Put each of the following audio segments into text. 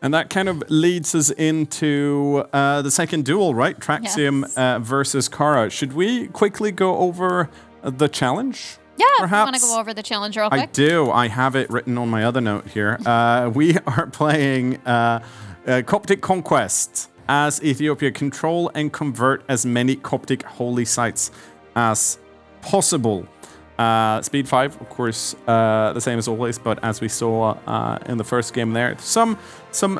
And that kind of leads us into the second duel, right? Traxium versus Cara. Should we quickly go over the challenge? Yeah, perhaps? I want to go over the challenge real quick. I do. I have it written on my other note here. We are playing Coptic Conquest as Ethiopia. Control and convert as many Coptic holy sites as possible. Speed 5, of course, the same as always, but as we saw in the first game there, some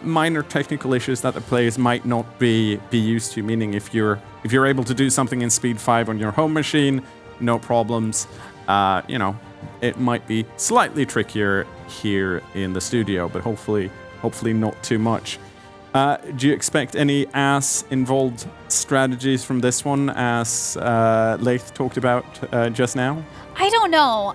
minor technical issues that the players might not be used to, meaning if you're able to do something in Speed 5 on your home machine, no problems. It might be slightly trickier here in the studio, but hopefully not too much. Do you expect any involved strategies from this one, as Leith talked about just now? I don't know.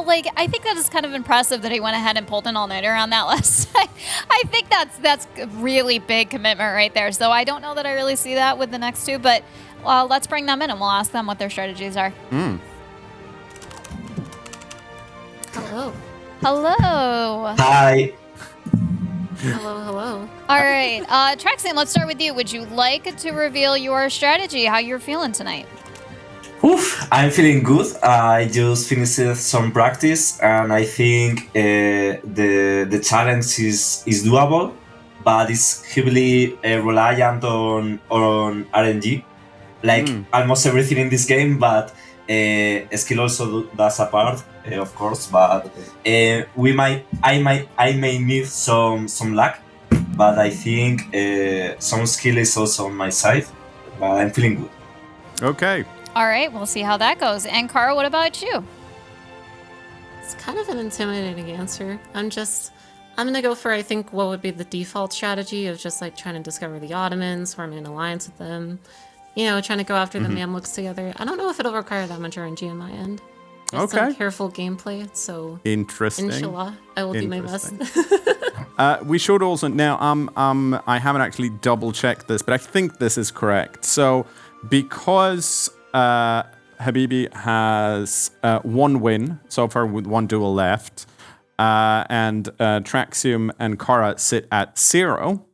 Like, I think that is kind of impressive that he went ahead and pulled an all-nighter on that list. I think that's a really big commitment right there. So I don't know that I really see that with the next two, but let's bring them in and we'll ask them what their strategies are. Hello. Hello. Hi. Hello. All right. Traxium, let's start with you. Would you like to reveal your strategy, how you're feeling tonight? Oof, I'm feeling good. I just finished some practice, and I think the challenge is doable, but it's heavily reliant on RNG, like almost everything in this game. But skill also does a part, of course. But I may need some luck, but I think some skill is also on my side. But I'm feeling good. Okay. All right, we'll see how that goes. And Cara, what about you? It's kind of an intimidating answer. I'm gonna go for, I think, what would be the default strategy of just like trying to discover the Ottomans, forming an alliance with them, trying to go after the Mamluks together. I don't know if it'll require that much RNG on my end. Just some careful gameplay, so interesting. Inshallah, I will do my best. We should also now. I haven't actually double checked this, but I think this is correct. So because Habibi has one win so far with one duel left, and Traxium and Cara sit at 0.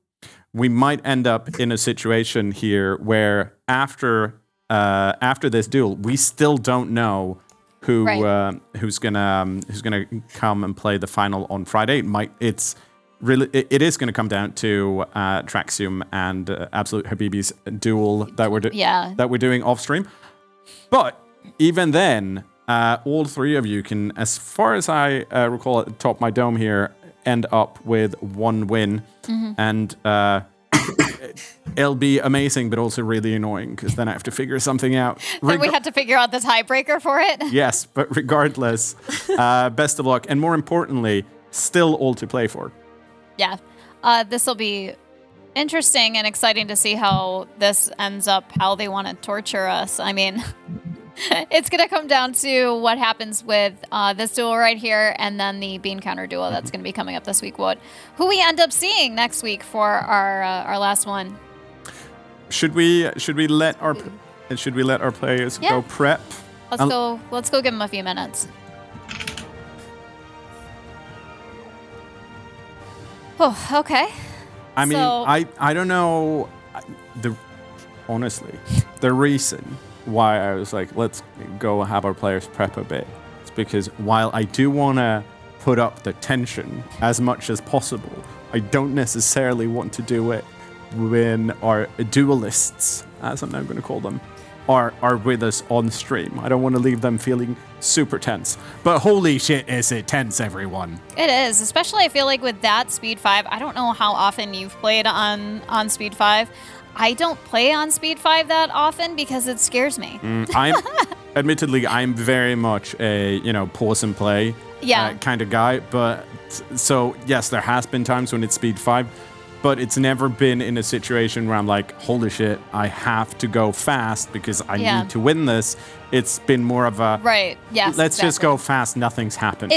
We might end up in a situation here where after this duel, we still don't know who's gonna come and play the final on Friday. It is going to come down to Traxium and Absolute Habibi's duel that we're doing off stream. But even then, all three of you can, as far as I recall at the top of my dome here, end up with one win. And it'll be amazing, but also really annoying, because then I have to figure something out. Then we have to figure out the tiebreaker for it? Yes, but regardless, best of luck. And more importantly, still all to play for. Yeah. This will be interesting and exciting to see how this ends up, how they want to torture us. I mean, it's going to come down to what happens with this duel right here and then the bean counter duel that's going to be coming up this week. Who we end up seeing next week for our last one. Should we let our players go prep? Let's go give them a few minutes. Oh, okay. I mean, I don't know. Honestly, the reason why I was like, let's go have our players prep a bit, is because while I do want to put up the tension as much as possible, I don't necessarily want to do it when our duelists, as I'm now going to call them, are with us on stream. I don't want to leave them feeling super tense. But holy shit, is it tense, everyone. It is, especially I feel like with that Speed 5. I don't know how often you've played on Speed 5. I don't play on Speed 5 that often because it scares me. Admittedly, I'm very much a, pause and play kind of guy. But so, yes, there has been times when it's Speed 5. But it's never been in a situation where I'm like, holy shit, I have to go fast because I need to win this. It's been more of a Right. Yes. let's just exactly. go fast. Nothing's happened.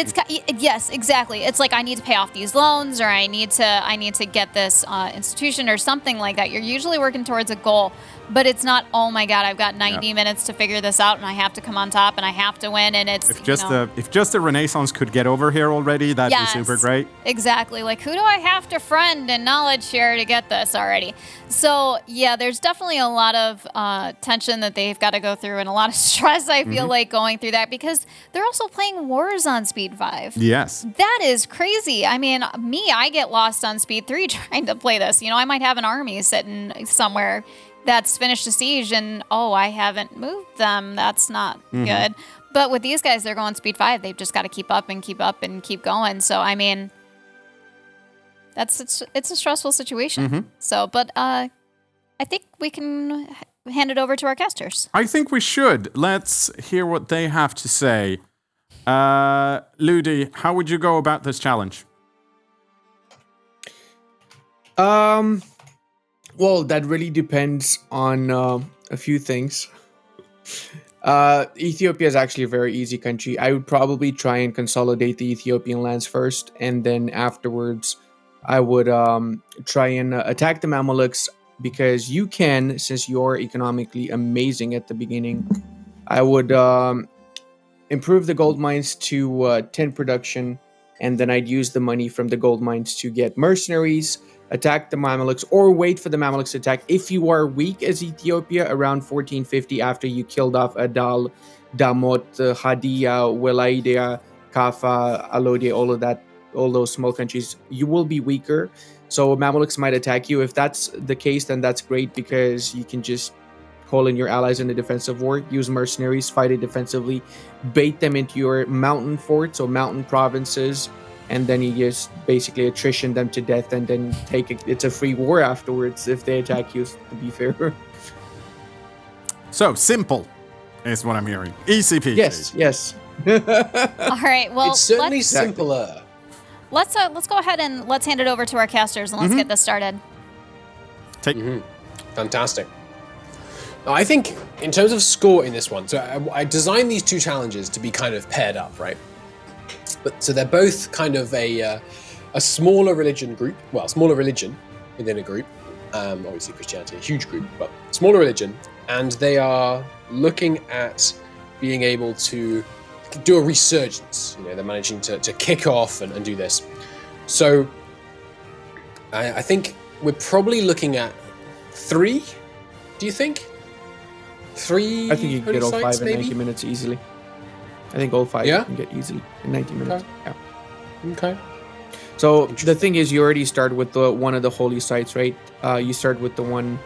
Yes, exactly. It's like I need to pay off these loans, or I need to get this institution or something like that. You're usually working towards a goal, but it's not. Oh my God, I've got 90 minutes to figure this out, and I have to come on top, and I have to win. And it's if just the Renaissance could get over here already, that'd be super great. Exactly. Like, who do I have to friend and knowledge share to get this already? So yeah, there's definitely a lot of tension that they've got to go through, and a lot of stress. I feel like going through that, because they're also playing Wars on Speed 5. Yes. That is crazy. I mean, I get lost on Speed 3 trying to play this. I might have an army sitting somewhere that's finished a siege, and I haven't moved them. That's not good. But with these guys, they're going Speed 5. They've just got to keep up and keep up and keep going. So, I mean, it's a stressful situation. So, but I think we can hand it over to our casters. I think we should. Let's hear what they have to say. Ludi, how would you go about this challenge? Well, that really depends on a few things. Ethiopia is actually a very easy country. I would probably try and consolidate the Ethiopian lands first, and then afterwards I would try and attack the Mamluks, because you can, since you're economically amazing at the beginning, I would improve the gold mines to 10 production, and then I'd use the money from the gold mines to get mercenaries, attack the Mamluks, or wait for the Mamluks to attack. If you are weak as Ethiopia around 1450, after you killed off Adal, Damot, Hadia, Welaida, Kafa, Alodie, all those small countries, you will be weaker. So Mamluks might attack you. If that's the case, then that's great, because you can just call in your allies in a defensive war, use mercenaries, fight it defensively, bait them into your mountain forts or mountain provinces, and then you just basically attrition them to death, and then it's a free war afterwards if they attack you, to be fair. So, simple is what I'm hearing. Easy peasy. Yes. All right. Well, it's certainly simpler. Let's go ahead and let's hand it over to our casters, and let's get this started. Fantastic. I think in terms of score in this one, so I designed these two challenges to be kind of paired up, right? But so they're both kind of a smaller religion group. Well, smaller religion within a group. Obviously Christianity, a huge group, but smaller religion, and they are looking at being able to do a resurgence. They're managing to kick off and do this. So I think we're probably looking at 3. Do you think? 3? I think you can get all 5 in maybe? 90 minutes easily. I think all 5 you can get easily in 90 minutes. Okay. Yeah. Okay. So the thing is, you already start with one of the holy sites, right? You start with the one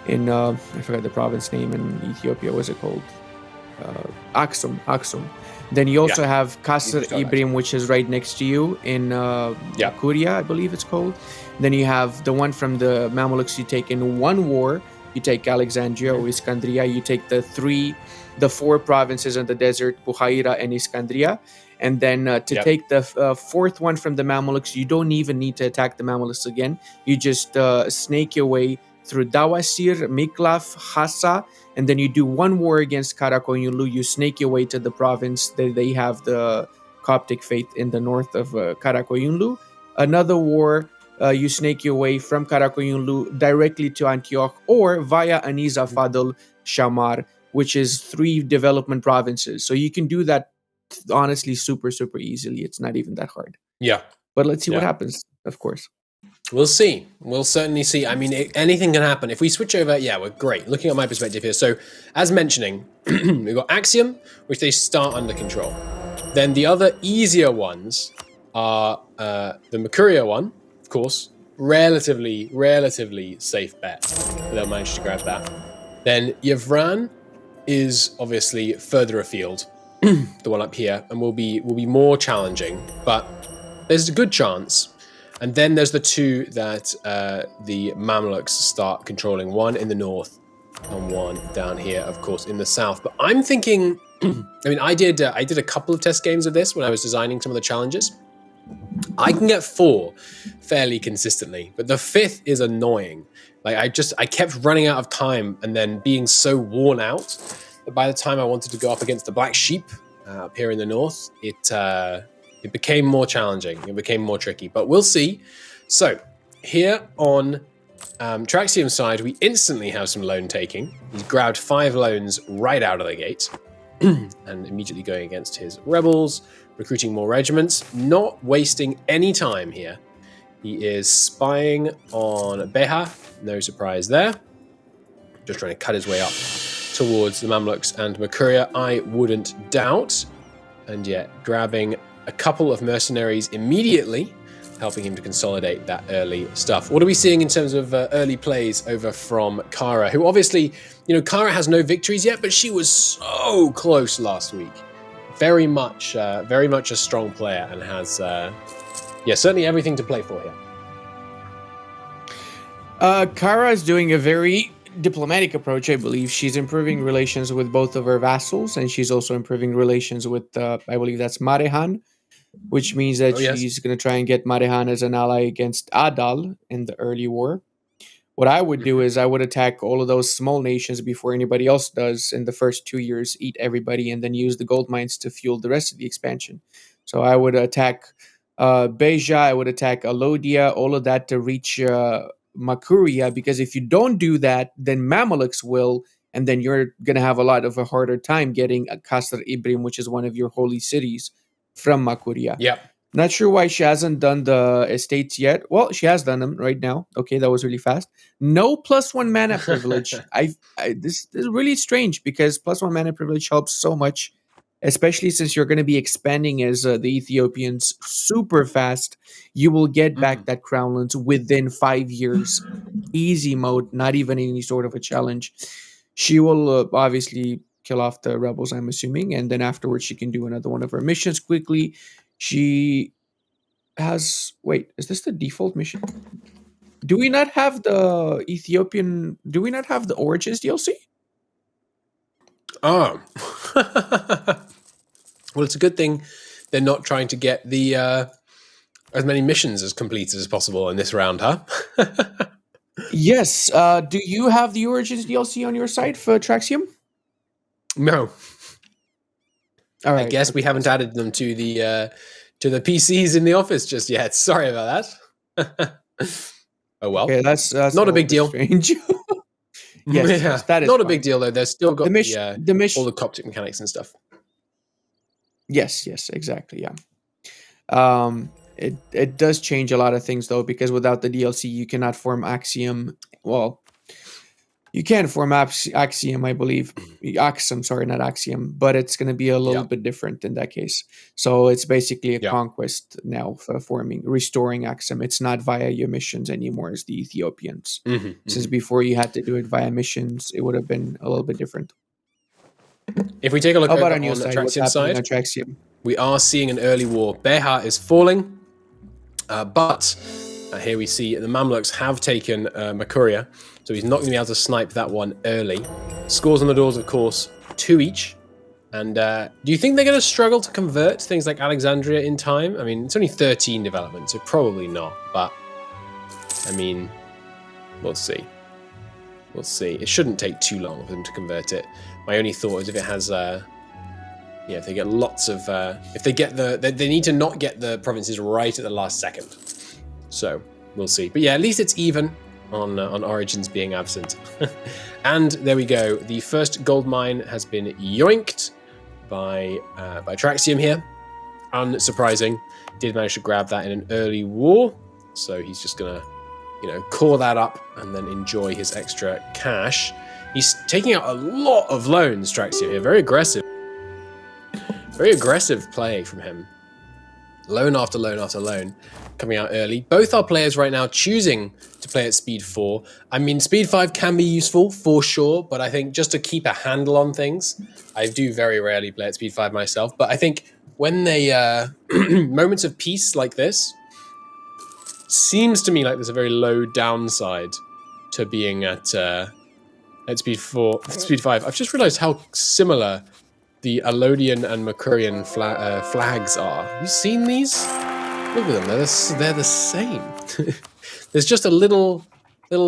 in I forgot the province name in Ethiopia. What's it called? Aksum. Then you also have Kasr Ibrim, which is right next to you in Kuria, I believe it's called. Then you have the one from the Mamluks. You take in one war. You take Alexandria or Iskandria. You take the 4 provinces in the desert, Buhaira and Iskandria. And then to take the 4th one from the Mamluks, you don't even need to attack the Mamluks again. You just snake your way through Dawasir, Miklaf, Hassa, and then you do one war against Karakoyunlu. You snake your way to the province. They have the Coptic faith in the north of Karakoyunlu. Another war, you snake your way from Karakoyunlu directly to Antioch, or via Aniza Fadl Shamar, which is 3 development provinces. So you can do that honestly super, super easily. It's not even that hard. Yeah. But let's see what happens, of course. We'll see. We'll certainly see. I mean, anything can happen. If we switch over, we're great. Looking at my perspective here. So, as mentioning, we've got Axiom, which they start under control. Then the other easier ones are the Mercuria one, of course, relatively safe bet. They'll manage to grab that. Then Yevran is obviously further afield, the one up here, and will be more challenging, but there's a good chance. And then there's the 2 that the Mamluks start controlling, one in the north and one down here, of course, in the south. But I'm thinking, I did a couple of test games of this when I was designing some of the challenges. I can get 4 fairly consistently, but the 5th is annoying. Like I kept running out of time and then being so worn out by the time I wanted to go up against the Black Sheep up here in the north, it became more challenging. It became more tricky, but we'll see. So here on Traxium's side, we instantly have some loan taking. He's grabbed 5 loans right out of the gate and immediately going against his rebels, recruiting more regiments, not wasting any time here. He is spying on Beha, no surprise there. Just trying to cut his way up towards the Mamluks and Makuria, I wouldn't doubt. And yet grabbing a couple of mercenaries immediately, helping him to consolidate that early stuff. What are we seeing in terms of early plays over from Cara, who obviously, Cara has no victories yet, but she was so close last week. Very much a strong player and has, certainly everything to play for here. Cara is doing a very diplomatic approach, I believe. She's improving relations with both of her vassals, and she's also improving relations with, I believe that's Marehan, which means that she's going to try and get Marehan as an ally against Adal in the early war. What I would do is I would attack all of those small nations before anybody else does in the first 2 years, eat everybody, and then use the gold mines to fuel the rest of the expansion. So I would attack Beja, I would attack Alodia, all of that to reach Makuria, because if you don't do that, then Mamluks will, and then you're going to have a harder time getting Kasr Ibrim, which is one of your holy cities, from Makuria. Yep. Not sure why she hasn't done the estates yet. Well, she has done them right now. Okay, that was really fast. No +1 mana privilege. This is really strange because +1 mana privilege helps so much, especially since you're going to be expanding as the Ethiopians super fast. You will get back that crownlands within 5 years. Easy mode, not even any sort of a challenge. She will obviously kill off the rebels, I'm assuming, and then afterwards she can do another one of her missions quickly. She has... Wait, is this the default mission? Do we not have the Ethiopian... Do we not have the Origins DLC? Oh. Well, it's a good thing they're not trying to get the as many missions as completed as possible in this round, huh? Yes. Do you have the Origins DLC on your site for Traxium? No. All right. I guess we haven't added them to the PCs in the office just yet. Sorry about that. Oh well. Okay, that's not a big deal. Strange. Yes, that is not fine. a big deal though. They've still got the mission, all the Coptic mechanics and stuff. Yes, exactly. Yeah. It does change a lot of things though, because without the DLC, you cannot form Axiom. Well, you can form Axiom, I believe. Axiom, sorry, not Axiom, but it's going to be a little bit different in that case. So it's basically a conquest now for restoring Axiom. It's not via your missions anymore as the Ethiopians. Since before you had to do it via missions, it would have been a little bit different. If we take a look over on the Traxium side, Traxium? We are seeing an early war. Beha is falling, but here we see the Mamluks have taken Makuria, so he's not going to be able to snipe that one early. Scores on the doors, of course, 2 each. And do you think they're going to struggle to convert things like Alexandria in time? I mean, it's only 13 development, so probably not. But, I mean, we'll see. We'll see. It shouldn't take too long for them to convert it. My only thought is if it has... if they get lots of... if they get they need to not get the provinces right at the last second. So, we'll see. But yeah, at least it's even on Origins being absent. And there we go. The first gold mine has been yoinked by Traxium here. Unsurprising. Did manage to grab that in an early war. So he's just going to, core that up and then enjoy his extra cash. He's taking out a lot of loans, Traxium here. Very aggressive. Very aggressive play from him. Loan after loan after loan coming out early. Both our players right now choosing to play at speed 4. I mean, speed 5 can be useful for sure, but I think just to keep a handle on things, I do very rarely play at speed 5 myself. But I think when they moments of peace like this, seems to me like there's a very low downside to being at speed 4, speed 5. I've just realized how similar the Alodian and Makurian flags are. Have you seen these? Look at them. They're the same. There's just a little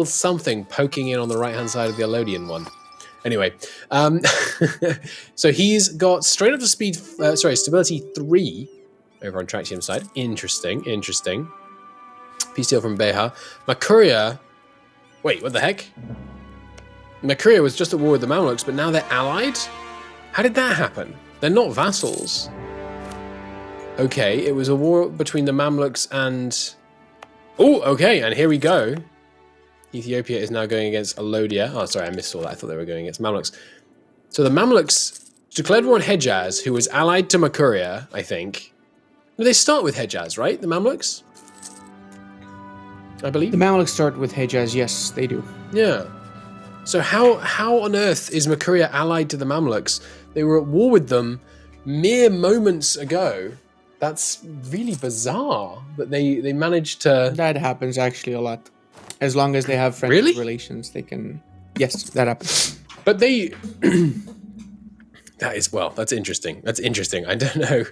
something poking in on the right-hand side of the Alodian one. Anyway, so he's got straight up to speed, stability 3 over on Traxium side. Interesting. Peace deal from Beha. Makuria. Wait, what the heck? Makuria was just at war with the Mamluks, but now they're allied? How did that happen? They're not vassals. Okay, it was a war between the Mamluks and... Oh, okay, and here we go. Ethiopia is now going against Alodia. Oh, sorry, I missed all that. I thought they were going against Mamluks. So the Mamluks declared war on Hejaz, who was allied to Makuria, I think. No, they start with Hejaz, right? The Mamluks? I believe. The Mamluks start with Hejaz, yes, they do. Yeah. So how on earth is Makuria allied to the Mamluks? They were at war with them mere moments ago. That's really bizarre that they managed to... That happens actually a lot. As long as they have friendly relations, they can... Yes, that happens. But they... That's interesting. That's interesting. I don't know.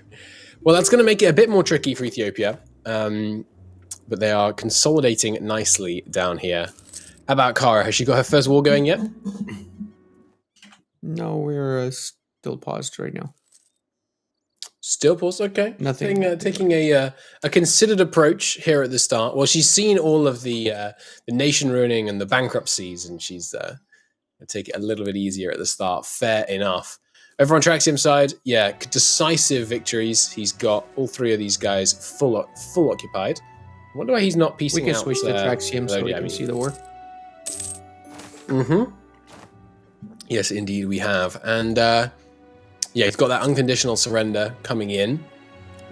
Well, that's going to make it a bit more tricky for Ethiopia. But they are consolidating nicely down here. How about Cara? Has she got her first war going yet? No, we're still paused right now. Still paused? Okay. Nothing. Taking a considered approach here at the start. Well, she's seen all of the nation ruining and the bankruptcies, and she's take it a little bit easier at the start. Fair enough. Over on Traxium side, yeah, decisive victories. He's got all 3 of these guys full occupied. I wonder why he's not piecing out. We can switch to Traxium so we can see the war. Mm-hmm. Yes, indeed we have. And yeah, he's got that unconditional surrender coming in.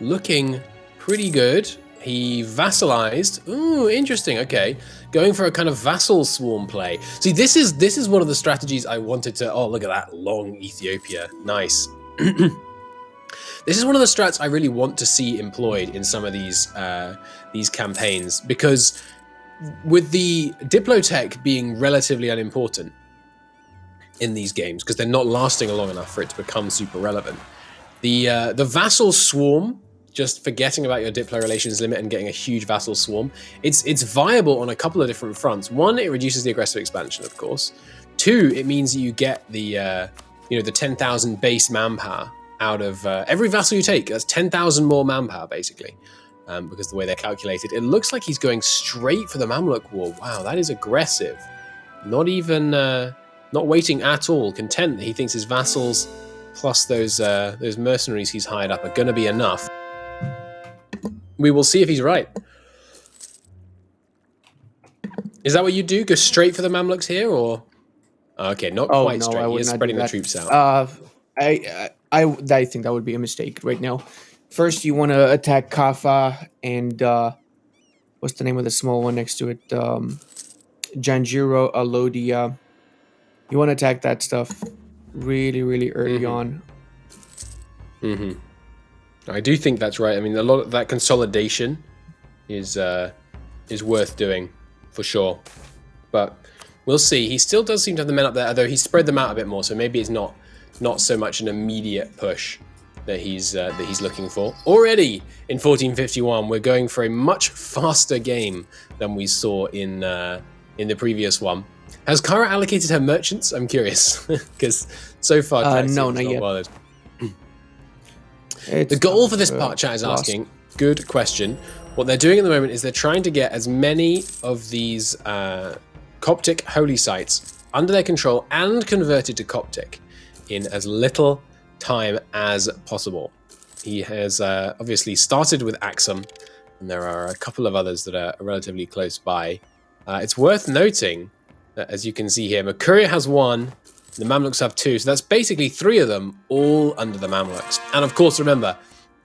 Looking pretty good. He vassalized. Ooh, interesting. Okay. Going for a kind of vassal swarm play. See, this is one of the strategies I wanted to... Oh, look at that. Long Ethiopia. Nice. This is one of the strats I really want to see employed in some of these campaigns, because with the Diplotech being relatively unimportant in these games, because they're not lasting long enough for it to become super relevant, the vassal swarm, just forgetting about your Diplo relations limit and getting a huge vassal swarm, it's viable on a couple of different fronts. One, it reduces the aggressive expansion, of course. 2, it means you get the the 10,000 base manpower out of every vassal you take. That's 10,000 more manpower, basically, because the way they're calculated. It looks like he's going straight for the Mamluk war. Wow, that is aggressive. Not even, not waiting at all. Content that he thinks his vassals plus those mercenaries he's hired up are going to be enough. We will see if he's right. Is that what you do? Go straight for the Mamluks here, or? Okay, not quite straight. He is spreading the troops out. I think that would be a mistake right now. First, you want to attack Kaffa and what's the name of the small one next to it? Janjiro, Alodia. You want to attack that stuff really, really early on. Mm-hmm. I do think that's right. I mean, a lot of that consolidation is worth doing for sure. But we'll see. He still does seem to have the men up there, although he's spread them out a bit more. So maybe it's not so much an immediate push that he's looking for. Already in 1451, we're going for a much faster game than we saw in the previous one. Has Cara allocated her merchants? I'm curious, because so far no, not yet. Bothered. The goal for this part, chat is asking. Good question. What they're doing at the moment is they're trying to get as many of these Coptic holy sites under their control and converted to Coptic in as little time as possible. He has obviously started with Axum, and there are a couple of others that are relatively close by. It's worth noting that, as you can see here, Makuria has 1, the Mamluks have 2, so that's basically 3 of them all under the Mamluks. And of course, remember,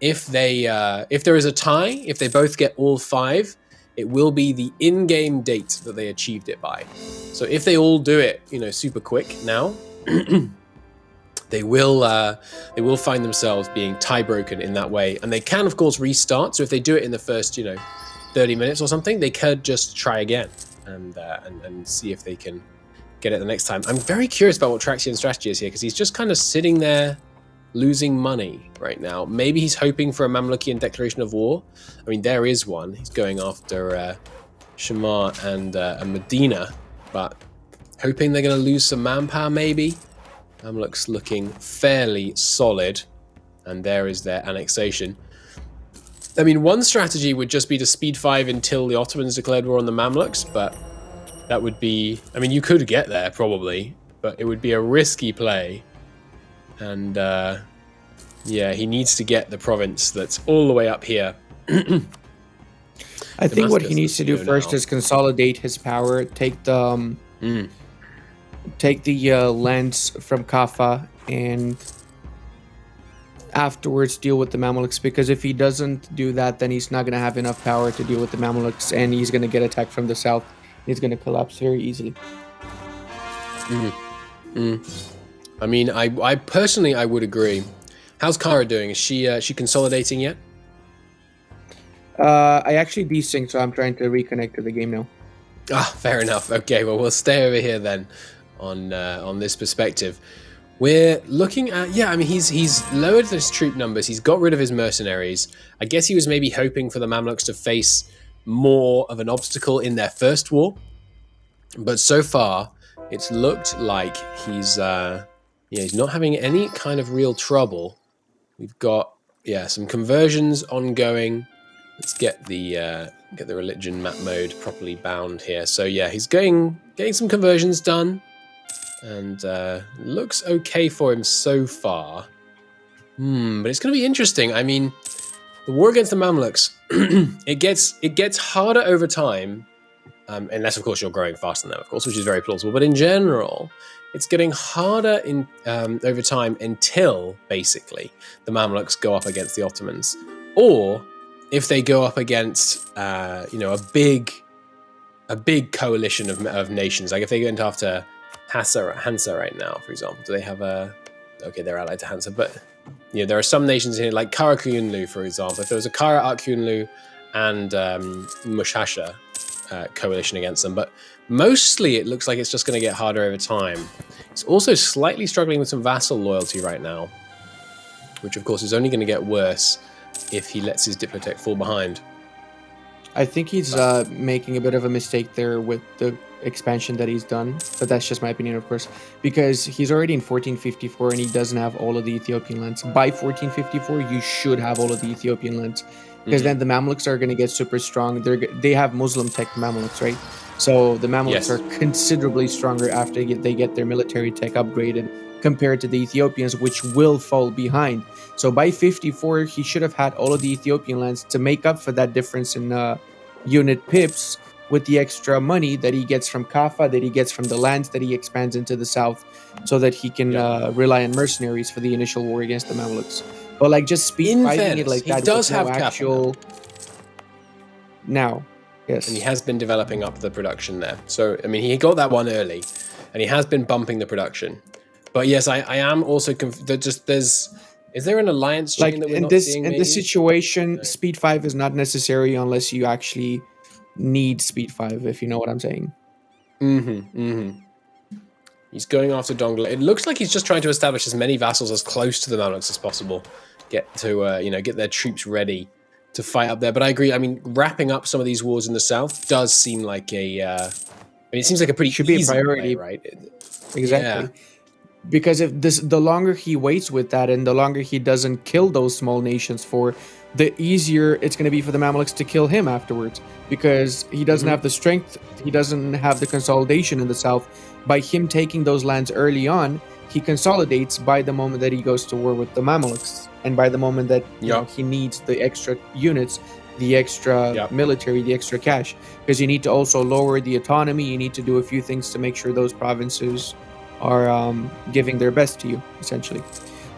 if there is a tie, if they both get all 5, it will be the in-game date that they achieved it by. So if they all do it, super quick now, they will find themselves being tie broken in that way, and they can of course restart. So if they do it in the first 30 minutes or something, they could just try again and see if they can get it the next time. I'm very curious about what Traxium's strategy is here, because he's just kind of sitting there losing money right now. Maybe he's hoping for a Mamlukian declaration of war. I mean, there is one. He's going after Shamar and Medina, but hoping they're going to lose some manpower maybe. Mamluk's looking fairly solid, and there is their annexation. I mean, one strategy would just be to speed 5 until the Ottomans declared war on the Mamluks, but that would be... I mean, you could get there, probably, but it would be a risky play. And, yeah, he needs to get the province that's all the way up here. I think what he needs to do first is consolidate his power, take the lands from Kaffa, and afterwards deal with the Mamluks, because if he doesn't do that, then he's not going to have enough power to deal with the Mamluks, and he's going to get attacked from the south. He's going to collapse very easily. I mean, I personally, I would agree. How's Cara doing? Is she consolidating yet? I actually desynced, so I'm trying to reconnect to the game now. Ah, fair enough. Okay, well, we'll stay over here then on this perspective. We're looking at, yeah, I mean, he's lowered his troop numbers. He's got rid of his mercenaries. I guess he was maybe hoping for the Mamluks to face more of an obstacle in their first war. But so far, it's looked like he's not having any kind of real trouble. We've got, some conversions ongoing. Let's get the religion map mode properly bound here. So yeah, he's getting some conversions done, and looks okay for him so far. But it's going to be interesting. I mean, the war against the Mamluks, it gets harder over time, unless of course you're growing faster than them, of course, which is very plausible. But in general, it's getting harder over time until basically the Mamluks go up against the Ottomans, or if they go up against, a big coalition of nations, like if they go into after Hansa right now, for example, do they have they're allied to Hansa, but there are some nations here like Cara Kuyunlu, for example. If there was a Cara Kuyunlu and Mushasha coalition against them, but mostly it looks like it's just going to get harder over time. It's also slightly struggling with some vassal loyalty right now, which of course is only going to get worse if he lets his Diplotech fall behind. I think he's making a bit of a mistake there with the expansion that he's done, but that's just my opinion, of course, because he's already in 1454 and he doesn't have all of the Ethiopian lands. By 1454, you should have all of the Ethiopian lands, because then the Mamluks are going to get super strong. They have Muslim tech Mamluks, right? So the Mamluks are considerably stronger after they get their military tech upgraded compared to the Ethiopians, which will fall behind. So by 54, he should have had all of the Ethiopian lands to make up for that difference in unit pips, with the extra money that he gets from Kaffa, that he gets from the lands that he expands into the south, so that he can rely on mercenaries for the initial war against the Mamluks. But like just speed fighting it like that, he does have actual now. Yes, and he has been developing up the production there. So I mean, he got that one early, and he has been bumping the production. But yes, I am also is there an alliance chain that we're not seeing? In this situation, speed 5 is not necessary unless you actually need speed 5, if you know what I'm saying. He's going after Dongle. It looks like he's just trying to establish as many vassals as close to the Mamluks as possible. Get their troops ready to fight up there. But I agree. I mean, wrapping up some of these wars in the south does seem like it seems like a pretty should be a priority, play, right? Exactly. Yeah. Because the longer he waits with that, and the longer he doesn't kill those small nations the easier it's going to be for the Mamluks to kill him afterwards, because he doesn't have the strength, he doesn't have the consolidation in the south. By him taking those lands early on, he consolidates by the moment that he goes to war with the Mamluks, and by the moment that he needs the extra units, the extra military, the extra cash, because you need to also lower the autonomy, you need to do a few things to make sure those provinces are giving their best to you, essentially.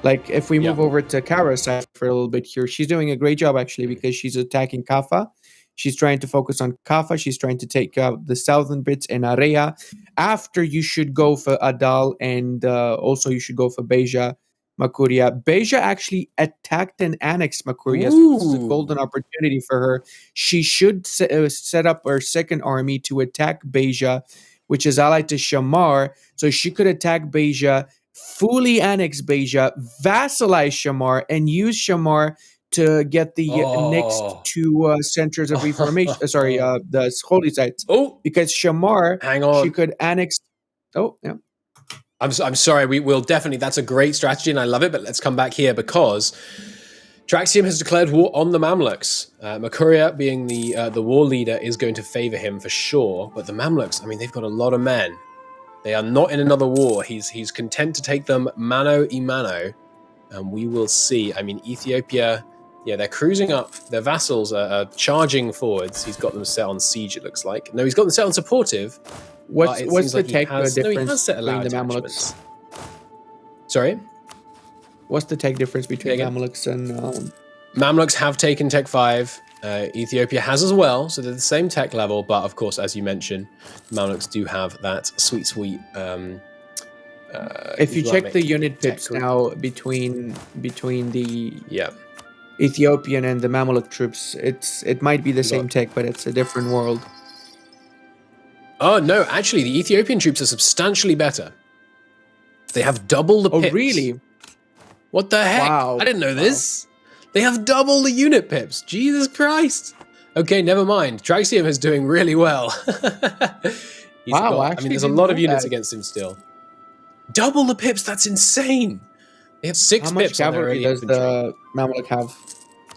Like if we move over to Cara's side for a little bit here, she's doing a great job actually, because she's attacking Kaffa. She's trying to focus on Kaffa. She's trying to take out the southern bits in Area. After, you should go for Adal, and also you should go for Beja, Makuria. Beja actually attacked and annexed Makuria, so this is a golden opportunity for her. She should set up her second army to attack Beja, which is allied to Shamar, so she could attack Beja, fully annex Beja, vassalize Shamar, and use Shamar to get the next two centers of reformation. The holy sites. Because Shamar, she could annex. I'm sorry. We will definitely. That's a great strategy, and I love it. But let's come back here because Traxium has declared war on the Mamluks. Makuria, being the war leader, is going to favor him for sure. But the Mamluks, I mean, they've got a lot of men. They are not in another war. He's content to take them mano a mano, and we will see. I mean, Ethiopia, yeah, they're cruising up. Their vassals are charging forwards. He's got them set on siege, it looks like. No, he's got them set on supportive. What's the like tech difference he has set between the attachments. Mamluks? Sorry? What's the tech difference between Mamluks and... Mamluks have taken Tech 5. Ethiopia has as well, so they're the same tech level. But of course, as you mentioned, Mamluks do have that sweet. If you check the unit pips now between the yeah Ethiopian and the Mamluk troops, it might be the same tech, but it's a different world. Oh no, actually, the Ethiopian troops are substantially better. They have double the pips. Oh really? What the heck? Wow. I didn't know this. They have double the unit pips. Jesus Christ. Okay, never mind. Traxium is doing really well. Wow, I mean, there's a lot of units against him still. Double the pips. That's insane. They have 6 pips on their early infantry. The Mamluk have?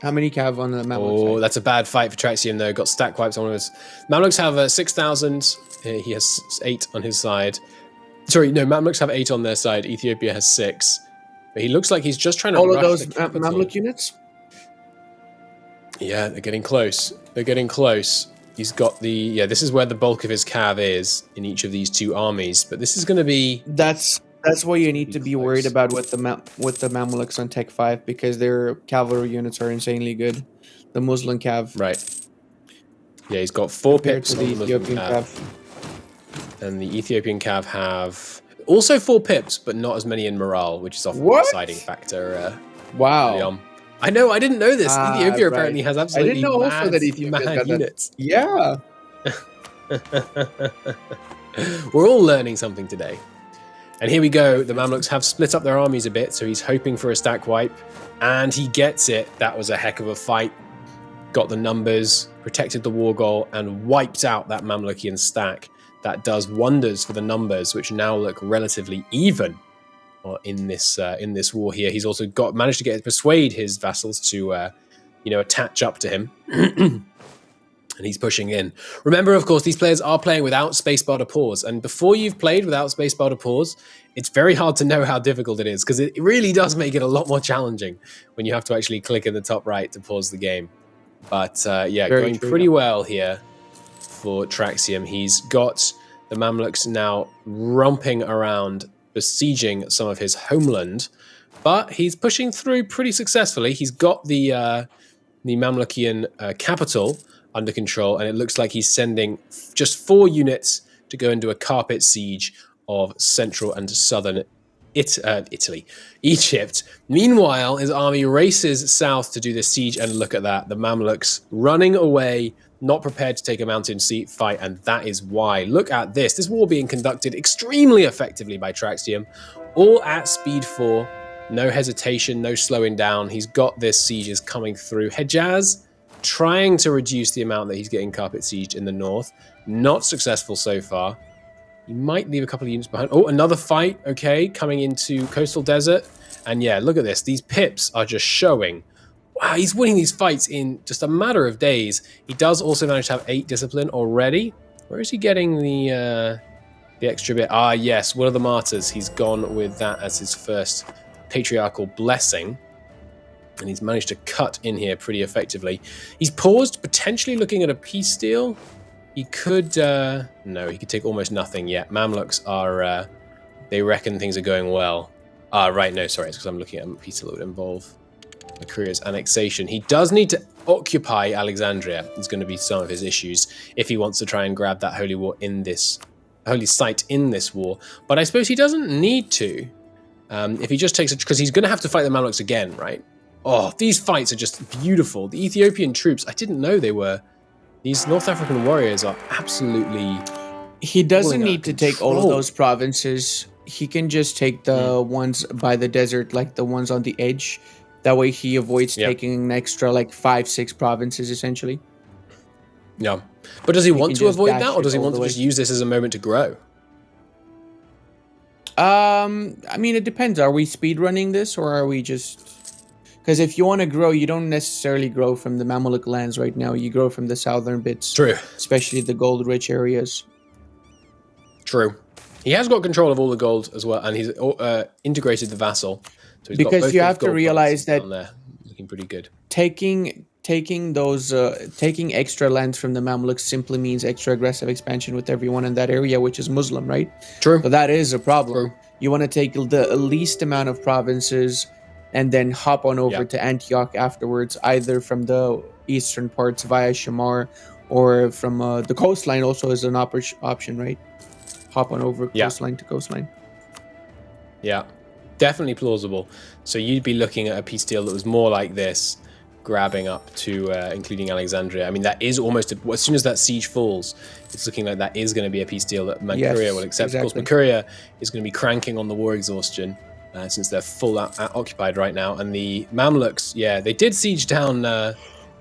How many cav on the Mamluk side? That's a bad fight for Traxium, though. Got stack wipes on one of his. Mamluks have 6,000. He has 8 on his side. Sorry, no, Mamluks have 8 on their side. Ethiopia has 6. But he looks like he's just trying to all rush of those the capital. Mamluk units? Yeah, they're getting close. They're getting close. He's got the... Yeah, this is where the bulk of his cav is in each of these 2 armies. But this is going to be... That's what you need to be worried about with the Mamluks on Tech 5, because their cavalry units are insanely good. The Muslim cav. Right. Yeah, he's got 4 pips to on the the Ethiopian Muslim cav. And the Ethiopian cav have also 4 pips, but not as many in morale, which is often the deciding factor. Wow. I know, I didn't know this. Ethiopia apparently has absolutely I didn't know also that Ethiopia had units. Yeah. We're all learning something today. And here we go. The Mamluks have split up their armies a bit, so he's hoping for a stack wipe. And he gets it. That was a heck of a fight. Got the numbers, protected the war goal, and wiped out that Mamlukian stack. That does wonders for the numbers, which now look relatively even in this war here. He's also managed to persuade his vassals to attach up to him. And he's pushing in. Remember, of course, these players are playing without spacebar to pause. And before you've played without spacebar to pause, it's very hard to know how difficult it is, because it really does make it a lot more challenging when you have to actually click in the top right to pause the game. But going pretty well here for Traxium. He's got the Mamluks now romping around, besieging some of his homeland. But he's pushing through pretty successfully. He's got the Mamlukian capital under control, and it looks like he's sending just 4 units to go into a carpet siege of central and southern Italy, Egypt. Meanwhile, his army races south to do the siege, and look at that, the Mamluks running away, not prepared to take a mountain fight, and that is why. Look at this war being conducted extremely effectively by Traxium, all at speed 4, no hesitation, no slowing down. He's got this sieges coming through. Hejaz trying to reduce the amount that he's getting carpet sieged in the north. Not successful so far. He might leave a couple of units behind. Oh, another fight, okay, coming into coastal desert. And yeah, look at this. These pips are just showing. Wow, he's winning these fights in just a matter of days. He does also manage to have 8 discipline already. Where is he getting the extra bit? Ah, yes, Will of the Martyrs. He's gone with that as his first patriarchal blessing. And he's managed to cut in here pretty effectively. He's paused, potentially looking at a peace deal. He could... no, he could take almost nothing yet. Mamluks are... they reckon things are going well. Right, no, sorry. It's because I'm looking at a peace deal that would involve Makuria's annexation. He does need to occupy Alexandria. It's going to be some of his issues if he wants to try and grab that holy site in this war. But I suppose he doesn't need to. If he just takes it... Because he's going to have to fight the Mamluks again, right? Oh, these fights are just beautiful. The Ethiopian troops, I didn't know they were... These North African warriors are absolutely... He doesn't need to take all of those provinces. He can just take the ones by the desert, like the ones on the edge. That way he avoids taking an extra, 5-6 provinces, essentially. Yeah. But does he want to avoid that, or does he want to just use this as a moment to grow? I mean, it depends. Are we speed running this, or are we just? Because if you want to grow, you don't necessarily grow from the Mamluk lands right now. You grow from the southern bits, True. especially the gold-rich areas. True. He has got control of all the gold as well, and he's integrated the vassal. So he's got Because both you those have to gold realize provinces that down there, looking pretty good. Taking extra lands from the Mamluks simply means extra aggressive expansion with everyone in that area, which is Muslim, right? True. So that is a problem. True. You want to take the least amount of provinces and then hop on over to Antioch afterwards, either from the eastern parts via Shamar or from the coastline also is an option, right? Hop on over coastline to coastline. Yeah, definitely plausible. So you'd be looking at a peace deal that was more like this, grabbing up to including Alexandria. I mean, that is almost as soon as that siege falls, it's looking like that is going to be a peace deal that Manchuria will accept. Exactly. Of course, Manchuria is going to be cranking on the war exhaustion since they're full occupied right now. And the Mamluks, they did siege down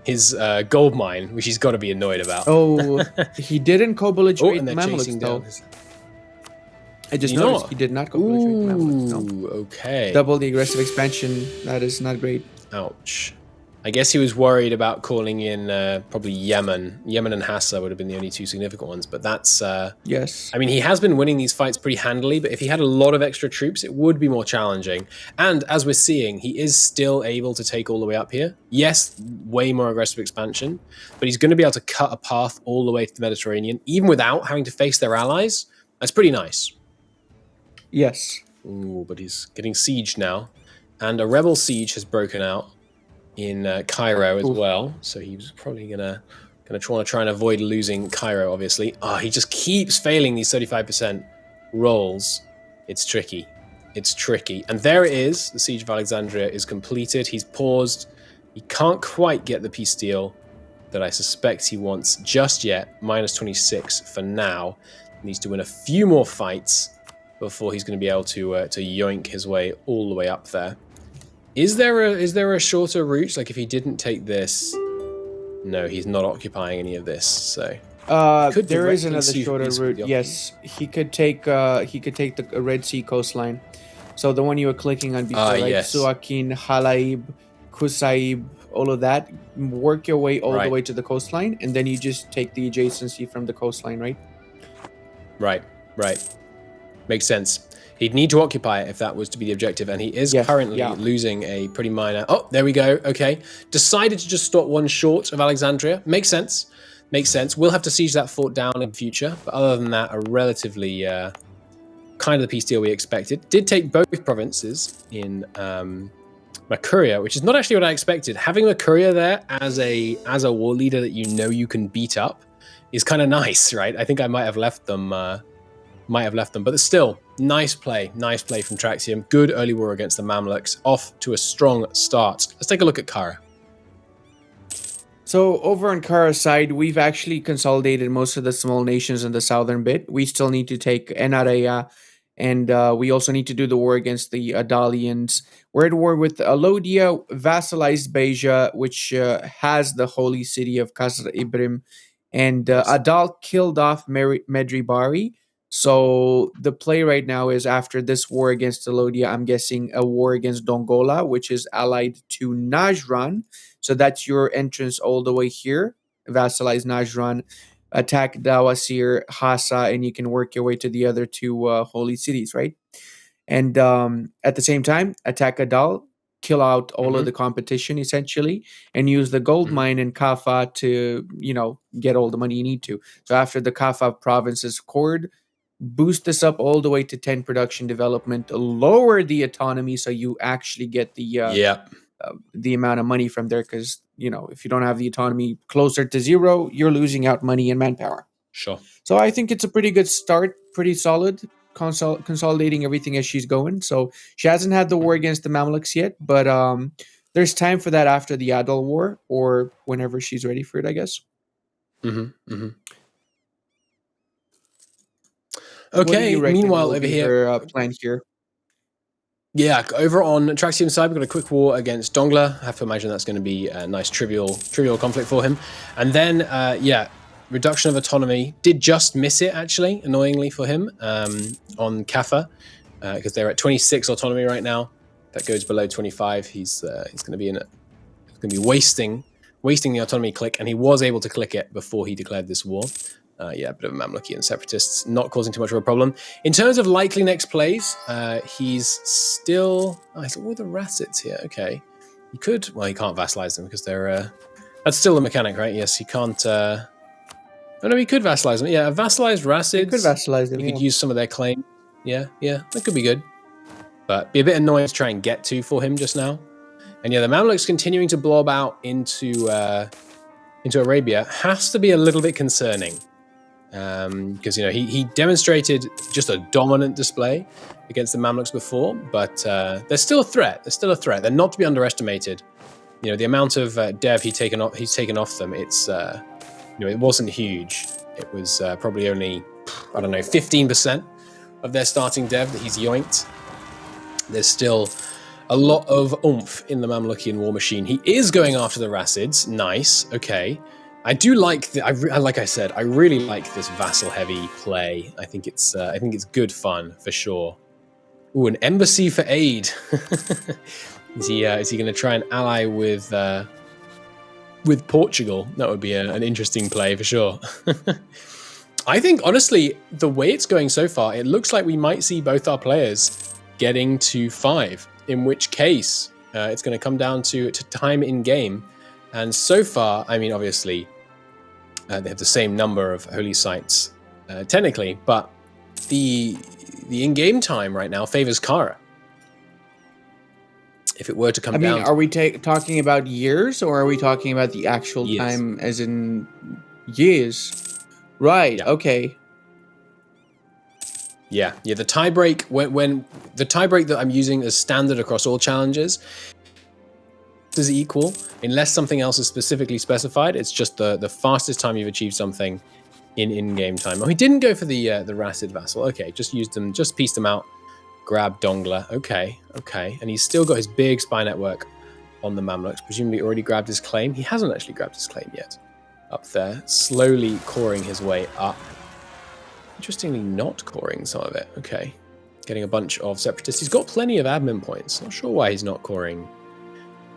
his gold mine, which he's got to be annoyed about. Oh, he didn't co-belligerate the Mamluks though. I just noticed he did not co-belligerate the Mamluks. No. Okay. Double the aggressive expansion. That is not great. Ouch. I guess he was worried about calling in probably Yemen. Yemen and Hassa would have been the only two significant ones, but that's... yes. I mean, he has been winning these fights pretty handily, but if he had a lot of extra troops, it would be more challenging. And as we're seeing, he is still able to take all the way up here. Yes, way more aggressive expansion, but he's going to be able to cut a path all the way to the Mediterranean, even without having to face their allies. That's pretty nice. Yes. Ooh, but he's getting sieged now. And a rebel siege has broken out in Cairo as well, so he was probably gonna try and avoid losing Cairo. Obviously, he just keeps failing these 35% rolls. It's tricky. And there it is. The siege of Alexandria is completed. He's paused. He can't quite get the peace deal that I suspect he wants just yet. -26 for now. He needs to win a few more fights before he's going to be able to yoink his way all the way up there. Is there a shorter route? Like if he didn't take this, no, he's not occupying any of this. So there is another shorter route. Yes, he could take the Red Sea coastline. So the one you were clicking on before, like yes. Suakin, Halaib, Kusaib, all of that. Work your way all the way to the coastline, and then you just take the adjacency from the coastline, right? Right. Makes sense. He'd need to occupy it if that was to be the objective, and he is currently losing a pretty minor... Oh, there we go. Okay. Decided to just stop one short of Alexandria. Makes sense. We'll have to siege that fort down in future, but other than that, a relatively kind of the peace deal we expected. Did take both provinces in Manchuria, which is not actually what I expected. Having Manchuria there as a war leader that you can beat up is kind of nice, right? I think I might have left them... but still, nice play from Traxium. Good early war against the Mamluks, off to a strong start. Let's take a look at Cara. So over on Cara's side, we've actually consolidated most of the small nations in the southern bit. We still need to take Enarea, and we also need to do the war against the Adalians. We're at war with Alodia, vassalized Beja, which has the holy city of Kasr Ibrim, and Adal killed off Medribari. So the play right now is after this war against Alodia, I'm guessing a war against Dongola, which is allied to Najran. So that's your entrance all the way here. Vassalize Najran, attack Dawasir, Hassa, and you can work your way to the other two holy cities, right? And at the same time, attack Adal, kill out all of the competition essentially, and use the gold mine in Kaffa to, get all the money you need to. So after the Kaffa province is cored, boost this up all the way to 10 production development, lower the autonomy so you actually get the amount of money from there, because if you don't have the autonomy closer to 0, you're losing out money and manpower. Sure. So I think it's a pretty good start, pretty solid, consolidating everything as she's going. So she hasn't had the war against the Mamluks yet, but there's time for that after the Adal war, or whenever she's ready for it, I guess. Okay, meanwhile over here... plan here? Yeah, over on Traxium's side, we've got a quick war against Dongla. I have to imagine that's going to be a nice trivial conflict for him. And then, reduction of autonomy. Did just miss it, actually, annoyingly for him, on Kaffa. because they're at 26 autonomy right now. That goes below 25. He's going to be wasting the autonomy click, and he was able to click it before he declared this war. A bit of Mamluki and separatists, not causing too much of a problem. In terms of likely next plays, he's still... he's with the Rassids here. Okay. He could... Well, he can't vassalize them because they're... that's still the mechanic, right? Yes, he can't... Oh, no, he could vassalize them. Yeah, vassalized Rassids. You could vassalize them. You could use some of their claim. Yeah, that could be good. But be a bit annoying to try and get to for him just now. And yeah, the Mamluks continuing to blob out into Arabia has to be a little bit concerning. Because, he demonstrated just a dominant display against the Mamluks before, but they're still a threat. They're not to be underestimated. The amount of dev he's taken off them, it's, it wasn't huge. It was probably only, 15% of their starting dev that he's yoinked. There's still a lot of oomph in the Mamlukian war machine. He is going after the Rassids. Nice. Okay. I do like like I said, I really like this vassal heavy play. I think it's good fun for sure. Ooh, an embassy for aid. Is he going to try and ally with Portugal? That would be an interesting play for sure. I think honestly, the way it's going so far, it looks like we might see both our players getting to 5. In which case, it's going to come down to time in game. And so far, obviously, they have the same number of holy sites, technically, but the in-game time right now favors Cara. If it were to come down... are we talking about years, or are we talking about the actual years. time as in years? Right, yeah. Okay. Yeah. The tiebreak, when the tiebreak that I'm using as standard across all challenges is equal, unless something else is specifically specified. It's just the fastest time you've achieved something in-game time. Oh, he didn't go for the Racid Vassal. Okay, just used them, just pieced them out. Grab Dongler. Okay. And he's still got his big spy network on the Mamluks. Presumably already grabbed his claim. He hasn't actually grabbed his claim yet. Up there, slowly coring his way up. Interestingly, not coring some of it. Okay. Getting a bunch of separatists. He's got plenty of admin points. Not sure why he's not coring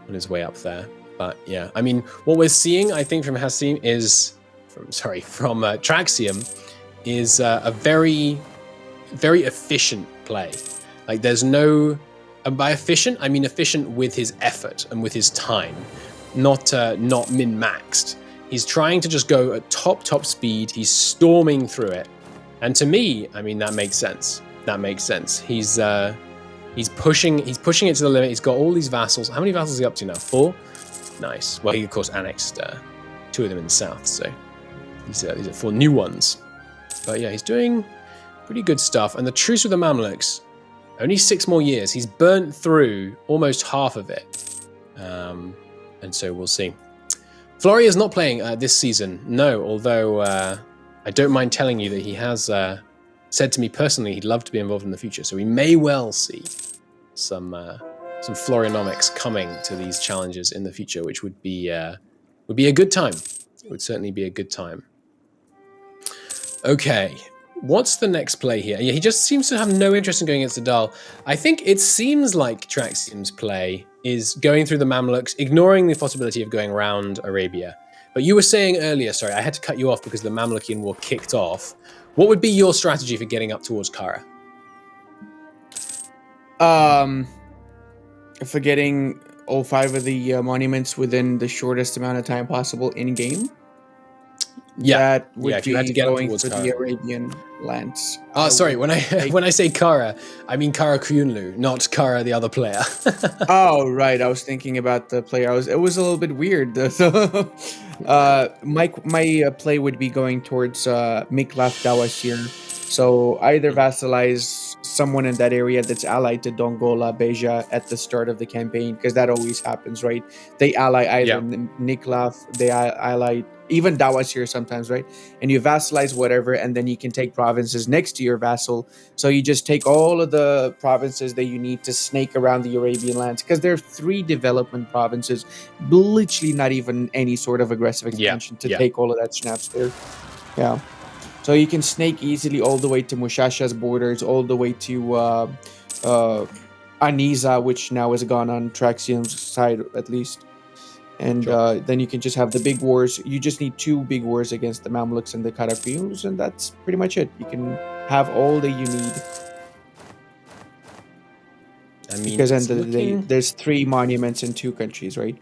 on his way up there. But yeah, what we're seeing, I think, from Hassim from Traxium is a very, very efficient play. Like, there's no... And by efficient, I mean efficient with his effort and with his time. Not min-maxed. He's trying to just go at top speed. He's storming through it. And to me, that makes sense. He's pushing it to the limit. He's got all these vassals. How many vassals is he up to now? 4? Nice. Well, he, of course, annexed 2 of them in the south, so these are 4 new ones. But yeah, he's doing pretty good stuff. And the truce with the Mamluks, only 6 more years. He's burnt through almost half of it. And so we'll see. Flory is not playing this season, no, although I don't mind telling you that he has said to me personally he'd love to be involved in the future. So we may well see some Florionomics coming to these challenges in the future, which would be a good time. It would certainly be a good time. Okay, what's the next play here? Yeah, he just seems to have no interest in going against Adal. I think it seems like Traxium's play is going through the Mamluks, ignoring the possibility of going around Arabia. But you were saying earlier, sorry, I had to cut you off because the Mamlukian war kicked off. What would be your strategy for getting up towards Cara? For getting all 5 of the monuments within the shortest amount of time possible in-game? Yeah, that would be you had to get going towards for Cara. the Arabian lands. Sorry, when I say Cara, I mean Cara Kyunlu, not Cara the other player. Oh, right. I was thinking about the player. It was a little bit weird. So, my play would be going towards Miklaf Dawasir. So either vassalize someone in that area that's allied to Dongola, Beja at the start of the campaign, because that always happens, right? They ally either Niklaf, they ally even Dawasir sometimes, right? And you vassalize whatever, and then you can take provinces next to your vassal. So you just take all of the provinces that you need to snake around the Arabian lands, because there are 3 development provinces, literally not even any sort of aggressive expansion to take all of that snaps there. Yeah. So you can snake easily all the way to Mushasha's borders, all the way to Aniza, which now is gone on Traxium's side at least. And then you can just have the big wars. You just need 2 big wars against the Mamluks and the Karakuyunlus, and that's pretty much it. You can have all that you need. I mean, Because end of the day, there's 3 monuments in 2 countries, right?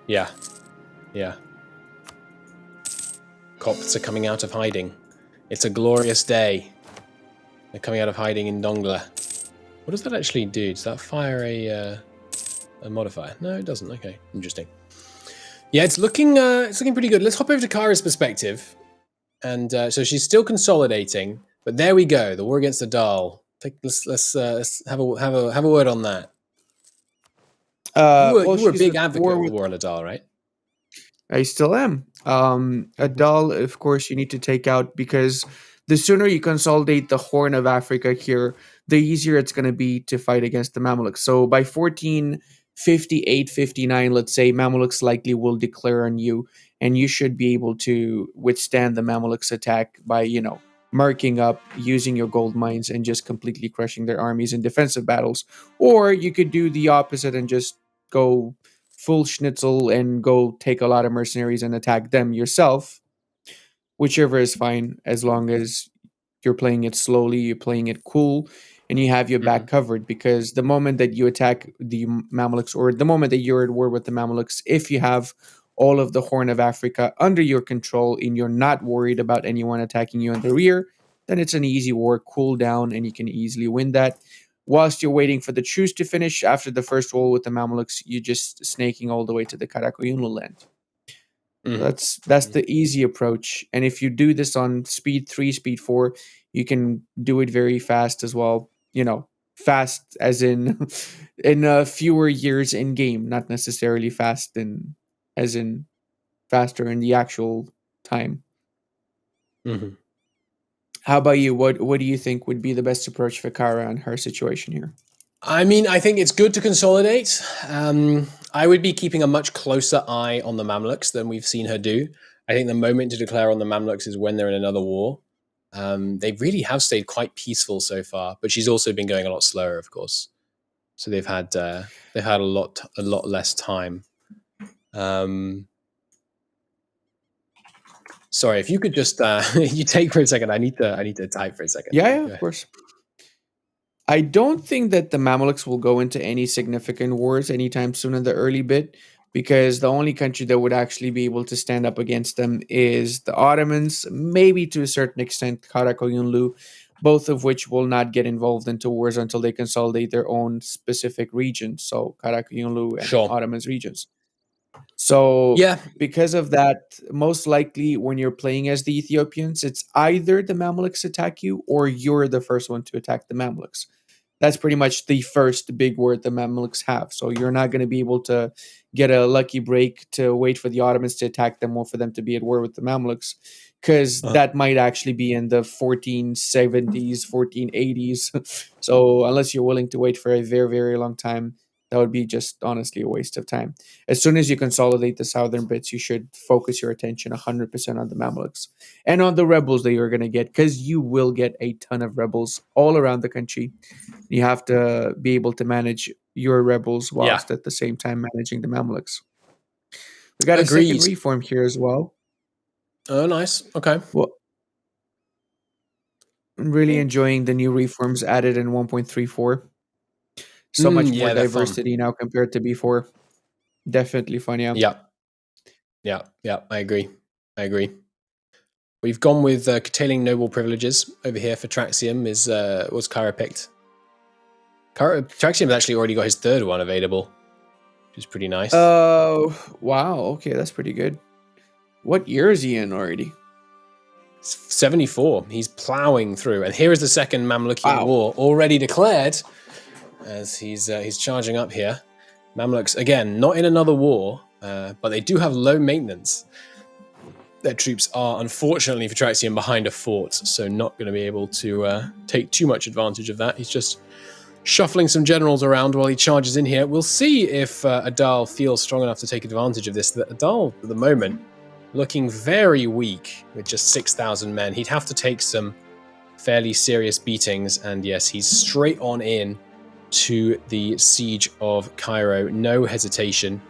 Yeah. Yeah. Copts are coming out of hiding. It's a glorious day. They're coming out of hiding in Dongla. What does that actually do? Does that fire a modifier? No, it doesn't. Okay, interesting. Yeah, it's looking pretty good. Let's hop over to Cara's perspective. And so she's still consolidating, but there we go. The war against the Dahl. Let's have a word on that. You were a big advocate of the war on the Dahl, right? I still am. A Dahl, of course, you need to take out, because the sooner you consolidate the Horn of Africa here, the easier it's going to be to fight against the Mamluks. So by 1458-59, let's say, Mamluks likely will declare on you, and you should be able to withstand the Mamluks' attack by, marking up, using your gold mines, and just completely crushing their armies in defensive battles. Or you could do the opposite and just go full schnitzel and go take a lot of mercenaries and attack them yourself. Whichever is fine, as long as you're playing it slowly, you're playing it cool, and you have your back covered. Because the moment that you attack the Mamluks, or the moment that you're at war with the Mamluks, if you have all of the Horn of Africa under your control and you're not worried about anyone attacking you in the rear, then it's an easy war, cool down, and you can easily win that. Whilst you're waiting for the truce to finish, after the first war with the Mamluks, you're just snaking all the way to the Karakuyunlu land. That's the easy approach. And if you do this on speed 3, speed 4, you can do it very fast as well. Fast as in fewer years in game, not necessarily fast as in faster in the actual time. How about you? What do you think would be the best approach for Cara and her situation here? I mean, I think it's good to consolidate. I would be keeping a much closer eye on the Mamluks than we've seen her do. I think the moment to declare on the Mamluks is when they're in another war. They really have stayed quite peaceful so far, but she's also been going a lot slower, of course. So they've had a lot less time. Sorry, if you could just you take for a second. I need to type for a second. Yeah, of course. I don't think that the Mamluks will go into any significant wars anytime soon in the early bit, because the only country that would actually be able to stand up against them is the Ottomans, maybe to a certain extent Karakuyunlu, both of which will not get involved into wars until they consolidate their own specific regions. So Karakuyunlu and Ottomans regions. So because of that, most likely when you're playing as the Ethiopians, it's either the Mamluks attack you or you're the first one to attack the Mamluks. That's pretty much the first big word the Mamluks have. So you're not going to be able to get a lucky break to wait for the Ottomans to attack them or for them to be at war with the Mamluks, because that might actually be in the 1470s, 1480s. So unless you're willing to wait for a very, very long time, that would be just honestly a waste of time. As soon as you consolidate the southern bits, you should focus your attention 100% on the Mamluks and on the rebels that you're going to get, because you will get a ton of rebels all around the country. You have to be able to manage your rebels whilst at the same time managing the Mamluks. We got a second reform here as well. Oh, nice. Okay. Well, I'm really enjoying the new reforms added in 1.34. So much more diversity now compared to before. Definitely fun, Yeah, I agree. We've gone with curtailing noble privileges over here for Traxium. Was Cara picked? Traxium has actually already got his third one available, which is pretty nice. Wow. Okay, that's pretty good. What year is he in already? 74. He's plowing through, and here is the second Mamlukian war already declared. As he's charging up here. Mamluks, again, not in another war, but they do have low maintenance. Their troops are, unfortunately for Traxium, behind a fort, so not going to be able to take too much advantage of that. He's just shuffling some generals around while he charges in here. We'll see if Adal feels strong enough to take advantage of this. Adal, at the moment, looking very weak with just 6,000 men. He'd have to take some fairly serious beatings, and yes, he's straight on in to the siege of Cairo. No hesitation,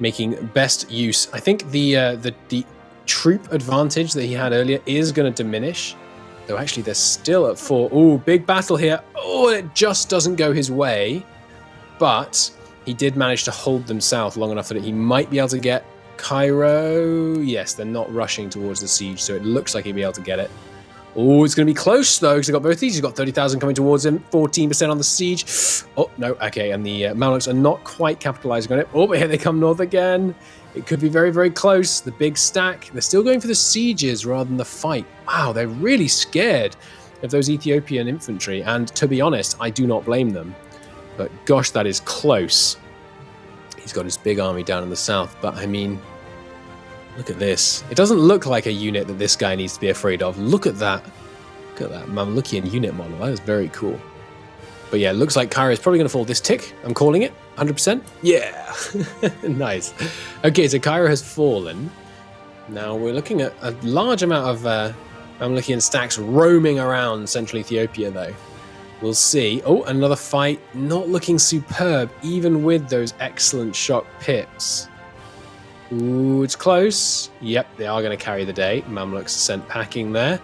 making best use. I think the troop advantage that he had earlier is going to diminish, though actually they're still at 4. Ooh, big battle here. Oh, it just doesn't go his way, but he did manage to hold them south long enough that he might be able to get Cairo. Yes, they're not rushing towards the siege, so it looks like he'll be able to get it. Oh, it's going to be close, though, because they've got both these. He's got 30,000 coming towards him, 14% on the siege. Oh, no, okay, and the Mamluks are not quite capitalizing on it. Oh, but here they come north again. It could be very, very close. The big stack. They're still going for the sieges rather than the fight. Wow, they're really scared of those Ethiopian infantry, and to be honest, I do not blame them. But gosh, that is close. He's got his big army down in the south, but I mean, look at this. It doesn't look like a unit that this guy needs to be afraid of. Look at that. Look at that Mamlukian unit model. That is very cool. But yeah, it looks like Cairo is probably going to fall this tick. I'm calling it 100%. Yeah. Nice. Okay, so Cairo has fallen. Now we're looking at a large amount of Mamlukian stacks roaming around central Ethiopia, though. We'll see. Oh, another fight. Not looking superb, even with those excellent shock pips. Ooh, it's close. Yep, they are going to carry the day. Mamluks sent packing there.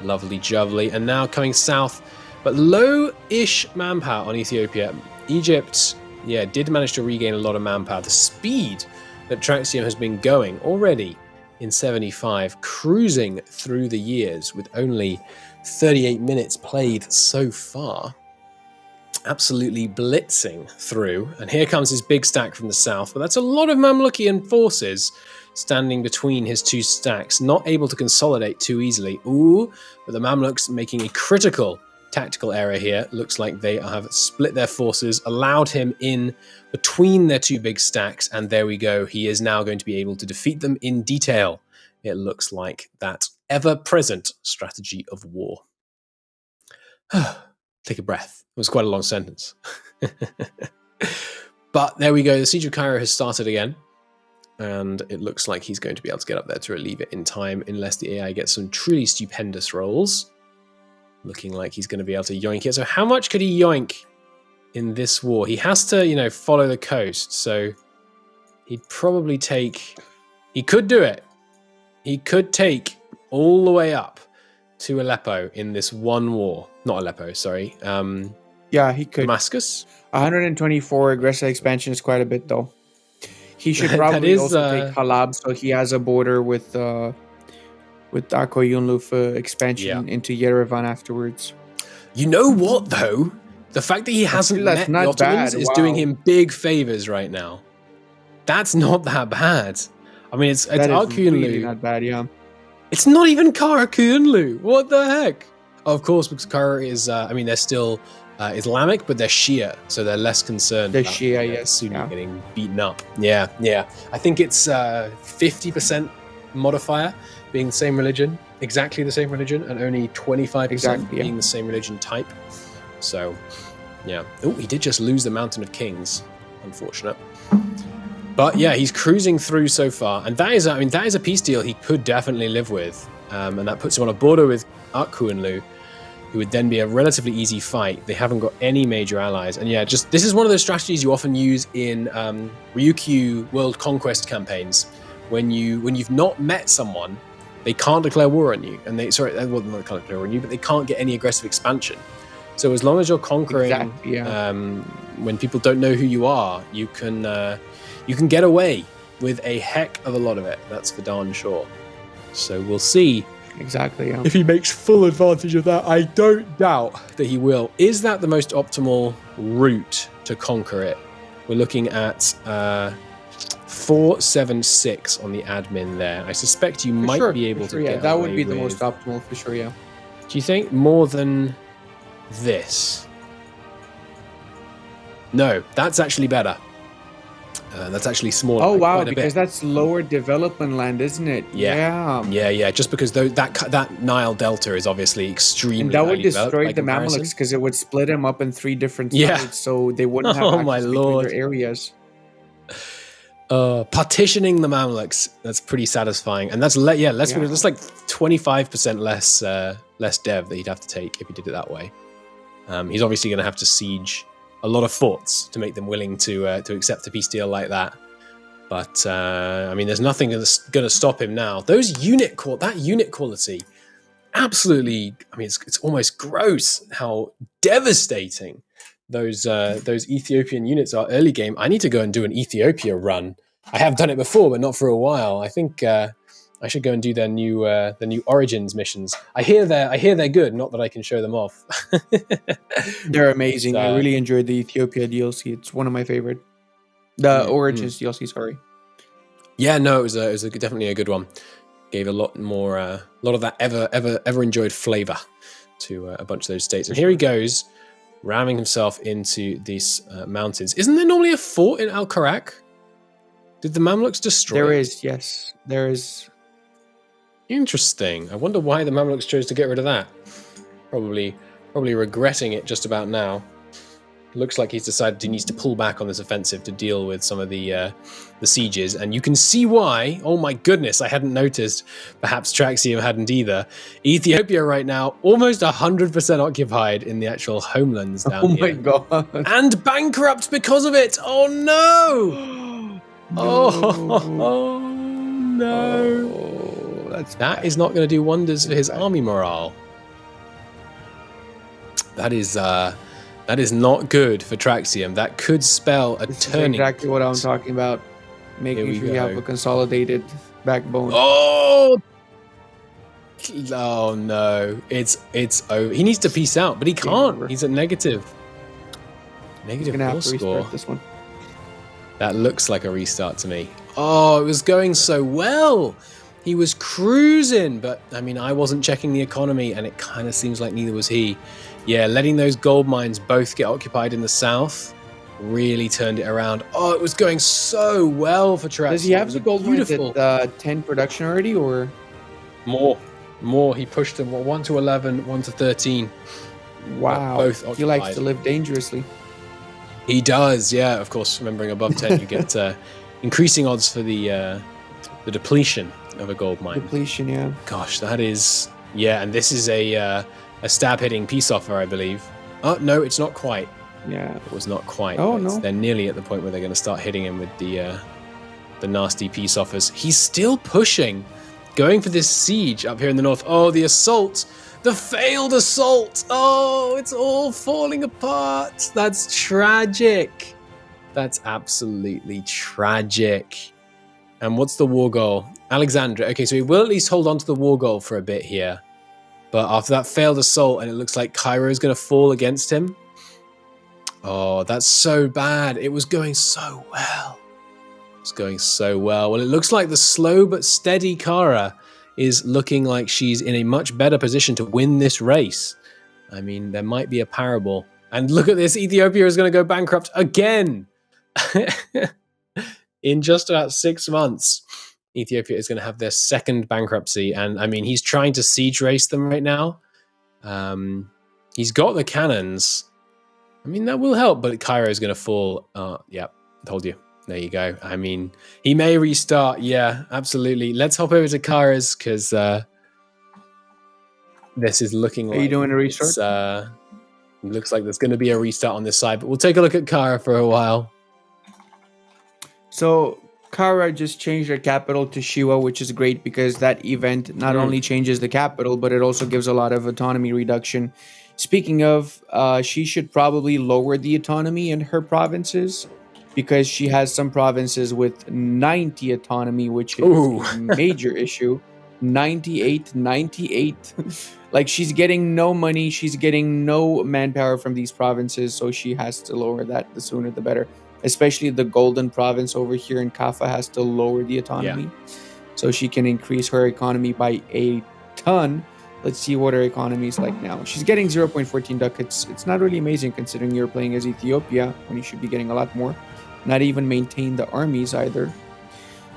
Lovely jubbly. And now coming south, but low-ish manpower on Ethiopia. Egypt, yeah, did manage to regain a lot of manpower. The speed that Traxium has been going already in 75, cruising through the years with only 38 minutes played so far. Absolutely blitzing through. And here comes his big stack from the south. But that's a lot of Mamlukian forces standing between his two stacks, not able to consolidate too easily. Ooh, but the Mamluks making a critical tactical error here. Looks like they have split their forces, allowed him in between their two big stacks, and there we go. He is now going to be able to defeat them in detail. It looks like that ever-present strategy of war. Take a breath. It was quite a long sentence. But there we go. The Siege of Cairo has started again. And it looks like he's going to be able to get up there to relieve it in time, unless the AI gets some truly stupendous rolls. Looking like he's going to be able to yoink it. So how much could he yoink in this war? He has to, follow the coast. So he'd probably take... He could do it. He could take all the way up to Aleppo in this one war. Not Aleppo, sorry. Yeah, he could. Damascus? 124 aggressive expansion is quite a bit, though. He should probably also take Halab, so he has a border with Akko Yunlu for expansion into Yerevan afterwards. You know what, though? The fact that he hasn't met the Ottomans is doing him big favors right now. That's not that bad. I mean, it's Akko Yunlu. Really not bad, yeah. It's not even Cara Kunlu. What the heck? Of course, because Cara is, they're still Islamic, but they're Shia, so they're less concerned. They're about, Shia, yes. Sunni getting beaten up. Yeah. I think it's 50% modifier being the same religion, exactly the same religion, and only 25% being the same religion type. So, yeah. Oh, he did just lose the Mountain of Kings. Unfortunate. But yeah, he's cruising through so far, and that is a peace deal he could definitely live with, and that puts him on a border with Akkuinlu, who would then be a relatively easy fight. They haven't got any major allies, and yeah, this is one of those strategies you often use in Ryukyu World Conquest campaigns. When you've not met someone, they can't declare war on you, and they can't declare war on you, but they can't get any aggressive expansion. So as long as you're conquering, when people don't know who you are, you can get away with a heck of a lot of it. That's for darn sure. So we'll see. Exactly. Yeah. If he makes full advantage of that, I don't doubt that he will. Is that the most optimal route to conquer it? We're looking at 476 on the admin there. I suspect you might be able to get that would be the most optimal for sure, yeah. Do you think more than this? No, that's actually better. That's actually smaller. Oh wow, because that's lower development land, isn't it? Yeah. Just because that Nile Delta is obviously extremely. And that would destroy the Mamluks because it would split them up in 3 different sides, so they wouldn't have access between their areas. Partitioning the Mamluks. That's pretty satisfying, and that's like 25% less dev that he'd have to take if he did it that way. He's obviously going to have to siege a lot of forts to make them willing to accept a peace deal like that. But I mean, there's nothing that's going to stop him now. That unit quality, absolutely. I mean, it's almost gross how devastating those Ethiopian units are early game. I need to go and do an Ethiopia run. I have done it before, but not for a while. I think I should go and do their new Origins missions. I hear they're good. Not that I can show them off. They're amazing. I really enjoyed the Ethiopia DLC. It's one of my favorite. The Origins DLC, sorry. Yeah, no, it was definitely a good one. Gave a lot more, a lot of that ever enjoyed flavor to a bunch of those states. And here he goes, ramming himself into these mountains. Isn't there normally a fort in Al Karak? Did the Mamluks destroy There it? is, yes. There is. Interesting. I wonder why the Mamluks chose to get rid of that. Probably regretting it just about now. Looks like he's decided he needs to pull back on this offensive to deal with some of the sieges, and you can see why. Oh my goodness, I hadn't noticed. Perhaps Traxium hadn't either. Ethiopia right now, almost 100% occupied in the actual homelands down here. Oh my god. And bankrupt because of it. Oh no! Oh no! That is not going to do wonders for his army morale. That is not good for Traxium. That could spell a turning. Exactly what I'm talking about. Making sure you have a consolidated backbone. Oh no! It's over. He needs to peace out, but he can't. He's at negative. He's gonna have to restart this one. That looks like a restart to me. Oh, it was going so well. He was cruising, but I mean, I wasn't checking the economy, and it kind of seems like neither was he. Yeah, letting those gold mines both get occupied in the south really turned it around. Oh, it was going so well for Traxium. Does he have the gold mines at 10 production already, or more? He pushed them 1 to 11, 1 to 13. Wow, both occupied. He likes to live dangerously. He does, yeah. Of course, remembering above 10, you get increasing odds for the depletion of a gold mine. Depletion, yeah. Gosh, that is and this is a stab hitting peace offer, I believe. Oh no, it's not quite. Yeah, it was not quite. Oh no, they're nearly at the point where they're going to start hitting him with the nasty peace offers. He's still pushing, going for this siege up here in the north. Oh, the assault, the failed assault. Oh, it's all falling apart. That's tragic. That's absolutely tragic. And what's the war goal? Alexandria. Okay, so he will at least hold on to the war goal for a bit here. But after that failed assault, and it looks like Cairo is going to fall against him. Oh, that's so bad. It was going so well. It's going so well. Well, it looks like the slow but steady Cara is looking like she's in a much better position to win this race. I mean, there might be a parable. And look at this. Ethiopia is going to go bankrupt again. In just about 6 months. Ethiopia is going to have their second bankruptcy. And I mean, he's trying to siege race them right now. He's got the cannons. I mean, that will help, but Cairo is going to fall. Yeah, told you. There you go. I mean, he may restart. Yeah, absolutely. Let's hop over to Cara's because this is looking like... Are you doing a restart? It looks like there's going to be a restart on this side, but we'll take a look at Cara for a while. So Cara just changed her capital to Shiwa, which is great because that event not only changes the capital, but it also gives a lot of autonomy reduction. Speaking of, she should probably lower the autonomy in her provinces because she has some provinces with 90 autonomy, which is a major issue. 98. Like, she's getting no money, she's getting no manpower from these provinces, so she has to lower that. The sooner the better. Especially the golden province over here in Kaffa has to lower the autonomy so she can increase her economy by a ton. Let's see what her economy is like now. She's getting 0.14 ducats. It's not really amazing considering you're playing as Ethiopia when you should be getting a lot more. Not even maintain the armies either.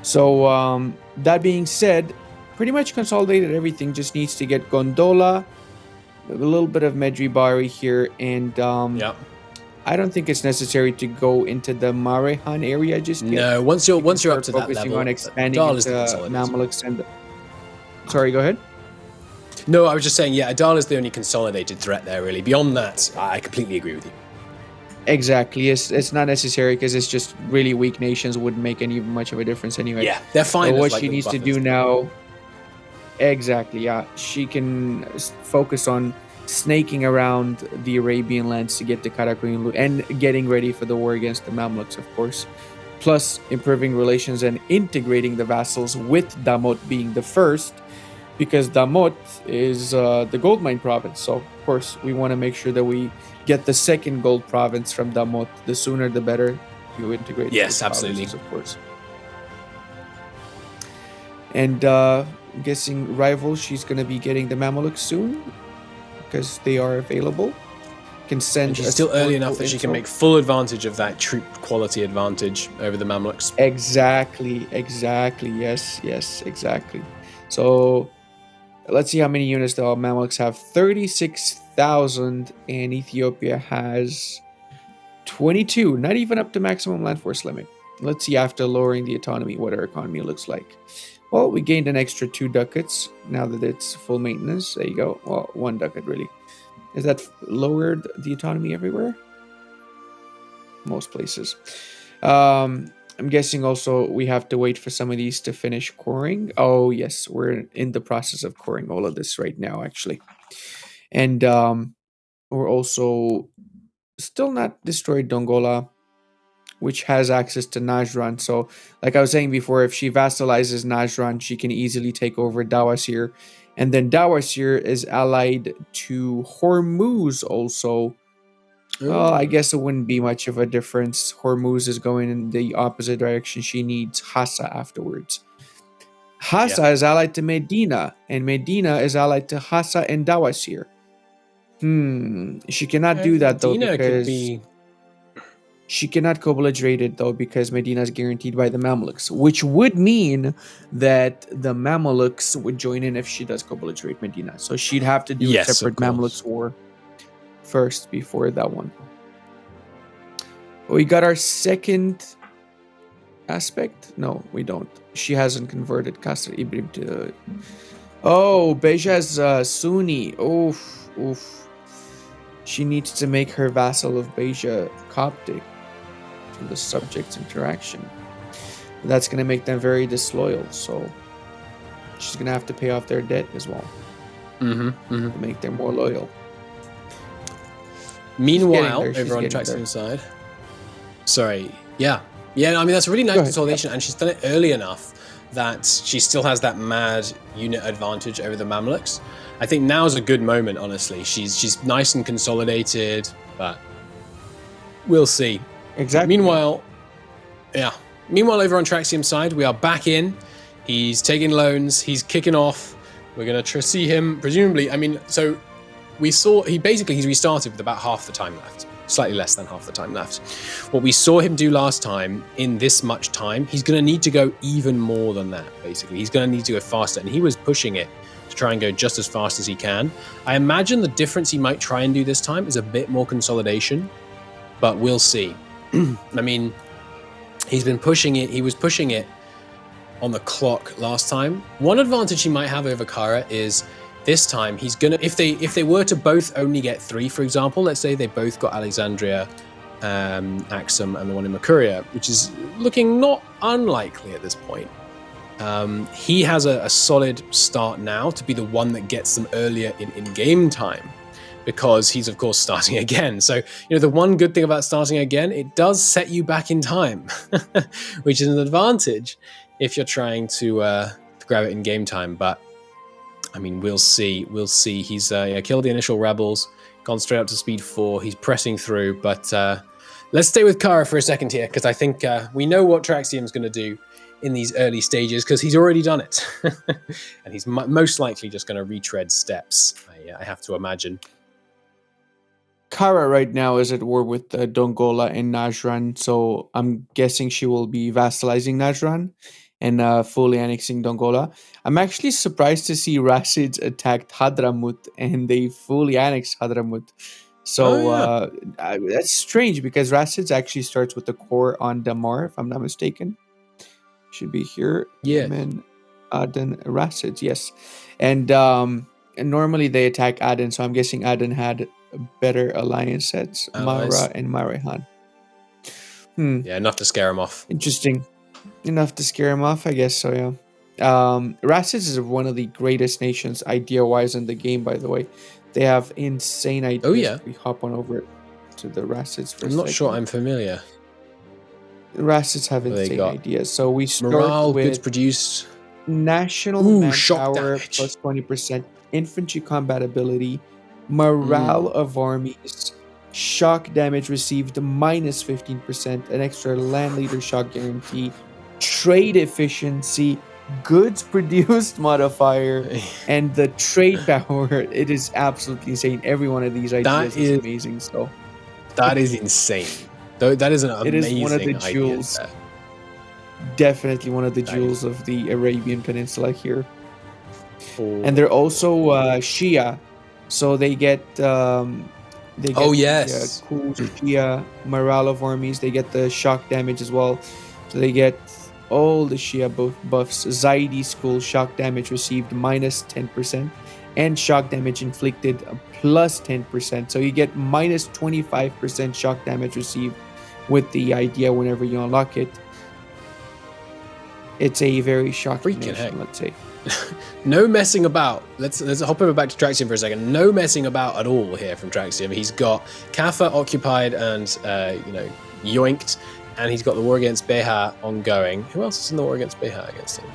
So that being said, pretty much consolidated everything. Just needs to get Gondola, a little bit of Medjugorje here, and I don't think it's necessary to go into the Marehan area just yet. No, once you're up Start to that focusing level, on expanding Adal is the into consolidator. Mamluks and. Sorry, go ahead. No, I was just saying, yeah, Adal is the only consolidated threat there, really. Beyond that, I completely agree with you. Exactly. It's not necessary because it's just really weak nations wouldn't make any much of a difference anyway. Yeah, they're fine. So as, what like, she little needs to buffers. do now. Exactly. Yeah, she can focus on snaking around the Arabian lands to get to Karakoyunlu and getting ready for the war against the Mamluks, of course. Plus, improving relations and integrating the vassals with Damot being the first, because Damot is the gold mine province. So, of course, we want to make sure that we get the second gold province from Damot. The sooner, the better to integrate. Yes, those absolutely. provinces, of course. And I'm guessing rival, she's going to be getting the Mamluks soon because they are available. Can send. And she's a still early support enough that she can info. make full advantage of that troop quality advantage over the Mamluks. Exactly. Yes, exactly. So let's see how many units the Mamluks have. 36,000, and Ethiopia has 22. Not even up to maximum land force limit. Let's see after lowering the autonomy what our economy looks like. Well, we gained an extra 2 ducats now that it's full maintenance. There you go. Well, 1 ducat really. Is that lowered the autonomy everywhere? Most places. I'm guessing also we have to wait for some of these to finish coring. Oh, yes. We're in the process of coring all of this right now, actually. And we're also still not destroyed Dongola, which has access to Najran. So, like I was saying before, if she vassalizes Najran, she can easily take over Dawasir. And then Dawasir is allied to Hormuz also. Well, I guess it wouldn't be much of a difference. Hormuz is going in the opposite direction. She needs Hassa afterwards. Hassa is allied to Medina, and Medina is allied to Hassa and Dawasir. She cannot do that though Medina could because be... she cannot co-belligerate it though because Medina is guaranteed by the Mamluks, which would mean that the Mamluks would join in if she does co-belligerate Medina. So she'd have to do Yes, a of separate course. Mamluks war first before that one. We got our second aspect. No, we don't. She hasn't converted Kasr Ibrim to. Oh, Beja is Sunni. Oof. She needs to make her vassal of Beja Coptic from the subject's interaction. That's going to make them very disloyal, so she's going to have to pay off their debt as well to make them more loyal. Meanwhile, there, she's over on getting there. Traxium's side... Sorry. Yeah. I mean, that's a really nice Go ahead, consolidation, and she's done it early enough that she still has that mad unit advantage over the Mamluks. I think now is a good moment, honestly. She's nice and consolidated, but we'll see. Exactly. Meanwhile, over on Traxium's side, we are back in. He's taking loans. He's kicking off. We're going to see him, presumably. I mean, so we saw he's restarted with about half the time left. Slightly less than half the time left. What we saw him do last time, in this much time, he's going to need to go even more than that, basically. He's going to need to go faster, and he was pushing it to try and go just as fast as he can. I imagine the difference he might try and do this time is a bit more consolidation, but we'll see. I mean, he's been pushing it. He was pushing it on the clock last time. One advantage he might have over Cara is this time he's gonna, if they were to both only get 3, for example, let's say they both got Alexandria, Axum, and the one in Mercuria, which is looking not unlikely at this point. He has a solid start now to be the one that gets them earlier in game time, because he's of course starting again. So, the one good thing about starting again, it does set you back in time, which is an advantage if you're trying to grab it in game time. But I mean, we'll see. He's killed the initial rebels, gone straight up to speed 4. He's pressing through, but let's stay with Cara for a second here, because I think we know what Traxium's going to do in these early stages, because he's already done it. And he's most likely just going to retread steps, I have to imagine. Cara right now is at war with Dongola and Najran, so I'm guessing she will be vassalizing Najran and fully annexing Dongola. I'm actually surprised to see Rasids attacked Hadramut and they fully annexed Hadramut. So Oh, yeah. that's strange because Racids actually starts with the core on Damar, if I'm not mistaken. Should be here. Yeah. Yemen, Aden, Racids, yes. And normally they attack Aden, so I'm guessing Aden had better alliance sets, Allies. Mara and Marihan. Yeah, enough to scare him off. Interesting. Enough to scare him off, I guess so, yeah. Racids is one of the greatest nations idea-wise in the game, by the way. They have insane ideas. Oh, yeah. We hop on over to the Racids for a I'm not sure second. I'm familiar. Racids have What they insane got? ideas. So we start Morale, goods with produced. national Ooh, shock manpower damage. plus 20%, infantry combat ability, morale of armies, shock damage received minus 15%, an extra land leader shock guarantee, trade efficiency, goods produced modifier, and the trade power. It is absolutely insane. Every one of these ideas is is- amazing. So That is insane. Though that is an It is amazing one of the idea jewels. set. definitely one of the Nice. jewels of the Arabian Peninsula here. Oh. And they're also Shia, so they get they get Oh, the, yes. cool Shia morale of armies. They get the shock damage as well, so they get all the Shia buffs. Zaidi school shock damage received minus 10%, and shock damage inflicted plus 10%. So you get minus 25% shock damage received with the idea whenever you unlock it. It's a very shocking Freaking nation, heck. let's say. No messing about. Let's hop over back to Traxium for a second. No messing about at all here from Traxium. He's got Kaffa occupied and yoinked, and he's got the war against Beha ongoing. Who else is in the war against Beha against him?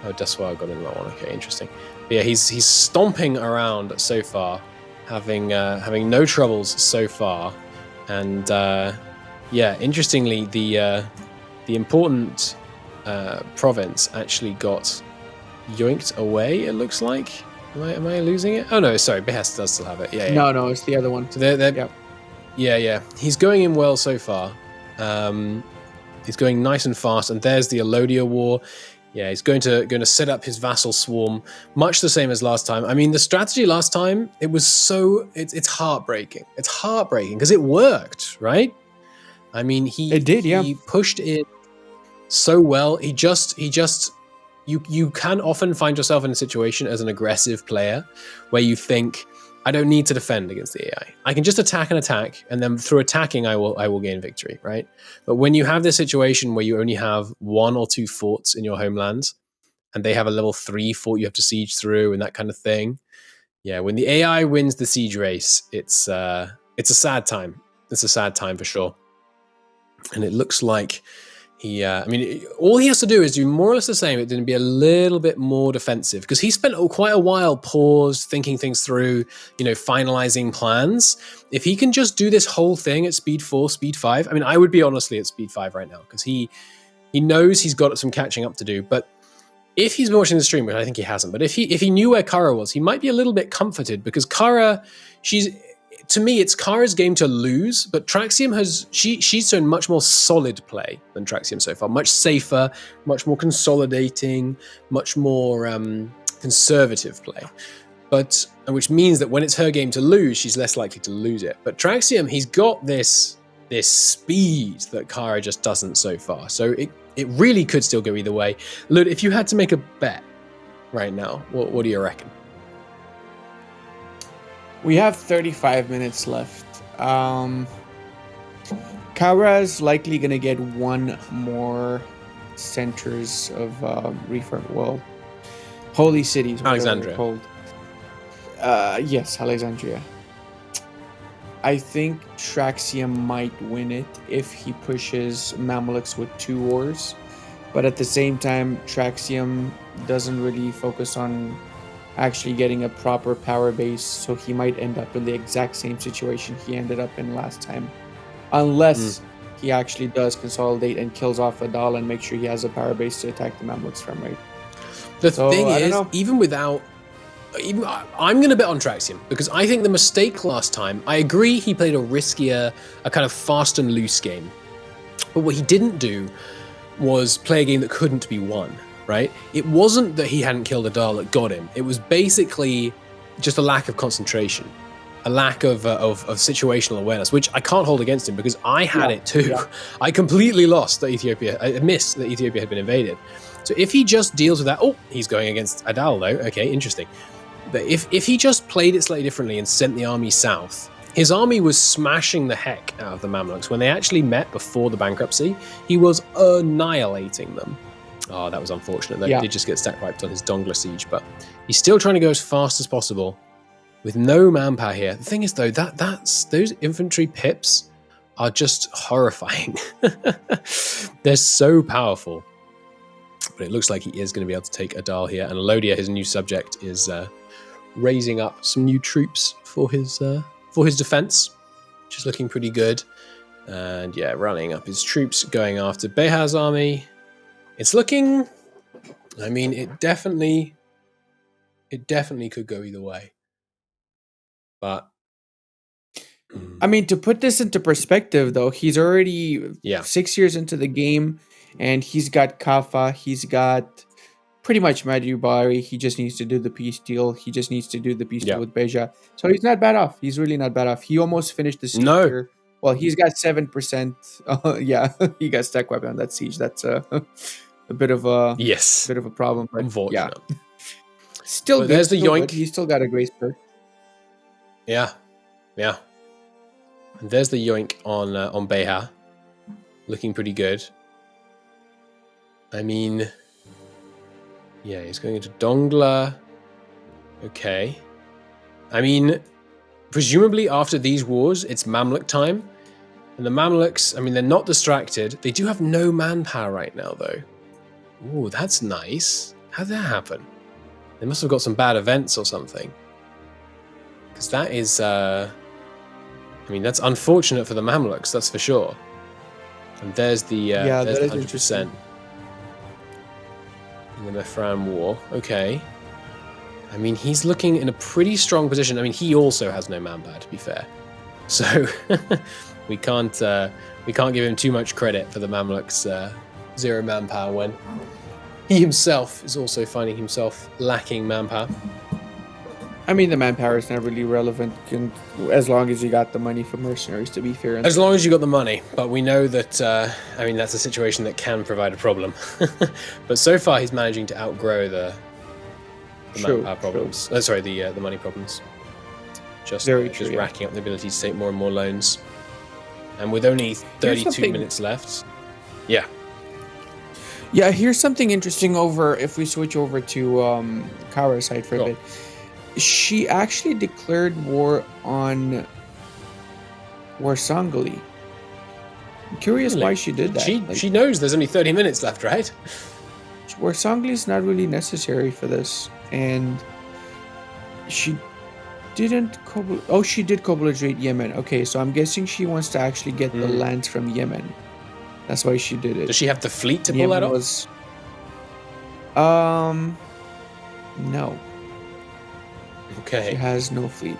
Oh, that's why I got into that one. Okay, interesting. But yeah, he's stomping around so far, having no troubles so far, and yeah, interestingly, the important province actually got yoinked away. It looks like. Am I losing it? Oh no, sorry, Behest does still have it. Yeah. No, it's the other one. So they're Yep. yeah. He's going in well so far. He's going nice and fast. And there's the Alodia War. Yeah, he's going to set up his vassal swarm, much the same as last time. I mean, the strategy last time, it was it's heartbreaking. It's heartbreaking because it worked, right? I mean, It did, yeah. He pushed it so well. You can often find yourself in a situation as an aggressive player where you think, I don't need to defend against the AI. I can just attack, and then through attacking, I will gain victory, right? But when you have this situation where you only have 1 or 2 forts in your homelands, and they have a level 3 fort you have to siege through, and that kind of thing, yeah, when the AI wins the siege race, it's a sad time. It's a sad time for sure. And it looks like all he has to do is do more or less the same, but then be a little bit more defensive, because he spent quite a while paused, thinking things through, finalizing plans. If he can just do this whole thing at speed 4, speed 5, I mean, I would be honestly at speed 5 right now, because he knows he's got some catching up to do. But if he's been watching the stream, which I think he hasn't, but if he knew where Cara was, he might be a little bit comforted, because Cara, to me, it's Cara's game to lose, but Traxium she's shown much more solid play than Traxium so far. Much safer, much more consolidating, much more conservative play. But which means that when it's her game to lose, she's less likely to lose it. But Traxium, he's got this speed that Cara just doesn't so far. So it really could still go either way. Lud, if you had to make a bet right now, what do you reckon? We have 35 minutes left. Cara's likely going to get 1 more centers of reform. Well, holy cities. Alexandria. Called. Yes, Alexandria. I think Traxium might win it if he pushes Mamluks with 2 wars. But at the same time, Traxium doesn't really focus on actually getting a proper power base, so he might end up in the exact same situation he ended up in last time, unless he actually does consolidate and kills off Adal and make sure he has a power base to attack the Mamluks from, right? The thing is, I'm going to bet on Traxium, because I think the mistake last time, I agree he played a kind of fast and loose game, but what he didn't do was play a game that couldn't be won. Right? It wasn't that he hadn't killed Adal that got him. It was basically just a lack of concentration. a lack of situational awareness, which I can't hold against him because I had it too. Yeah. I completely lost that I missed that Ethiopia had been invaded. So if he just deals with that, he's going against Adal though. Okay, interesting. But if he just played it slightly differently and sent the army south, his army was smashing the heck out of the Mamluks. When they actually met before the bankruptcy, he was annihilating them. Oh, that was unfortunate. They did just get stack wiped on his Dongla siege, but he's still trying to go as fast as possible with no manpower here. The thing is, though, that's those infantry pips are just horrifying. They're so powerful. But it looks like he is going to be able to take Adal here. And Lodia, his new subject, is raising up some new troops for his defense, which is looking pretty good. And yeah, rallying up his troops, going after Behar's army. It's looking... I mean, it definitely could go either way. But I mean, to put this into perspective, though, he's already 6 years into the game, and he's got Kaffa, he's got pretty much Madhubari. He just needs to do the peace deal. He just needs to do the peace deal with Beja. So he's not bad off. He's really not bad off. He almost finished the siege here. Well, he's got 7%. He got stack wiped on that siege. That's a bit of a problem. But unfortunate. Yeah. Still but good. There's the yoink. Good. He's still got a grace perk. Yeah. And there's the yoink on Behar, looking pretty good. I mean, yeah, he's going into Dongla. Okay. I mean, presumably after these wars, it's Mamluk time. And the Mamluks, I mean, they're not distracted. They do have no manpower right now, though. Ooh, that's nice. How'd that happen? They must have got some bad events or something. Because that is, I mean, that's unfortunate for the Mamluks, that's for sure. And there's the, there's the 100%. In the Mehran War. Okay. I mean, he's looking in a pretty strong position. I mean, he also has no manpower, to be fair. So we can't give him too much credit for the Mamluks' zero manpower when he himself is also finding himself lacking manpower. I mean, the manpower is not really relevant as long as you got the money for mercenaries, to be fair. As long as you got the money. But we know that, I mean, that's a situation that can provide a problem. But so far, he's managing to outgrow the manpower problems. Sorry, the money problems. Just racking up the ability to take more and more loans. And with only 32 minutes left. Yeah. Yeah, here's something interesting if we switch over to Cara's side for a bit. She actually declared war on Warsangli. I'm curious why she did that. She knows there's only 30 minutes left, right? Warsangli is not really necessary for this. And she didn't... she did co-belligerate Yemen. Okay, so I'm guessing she wants to actually get the lands from Yemen. That's why she did it. Does she have the fleet to pull that off? No. Okay. She has no fleet.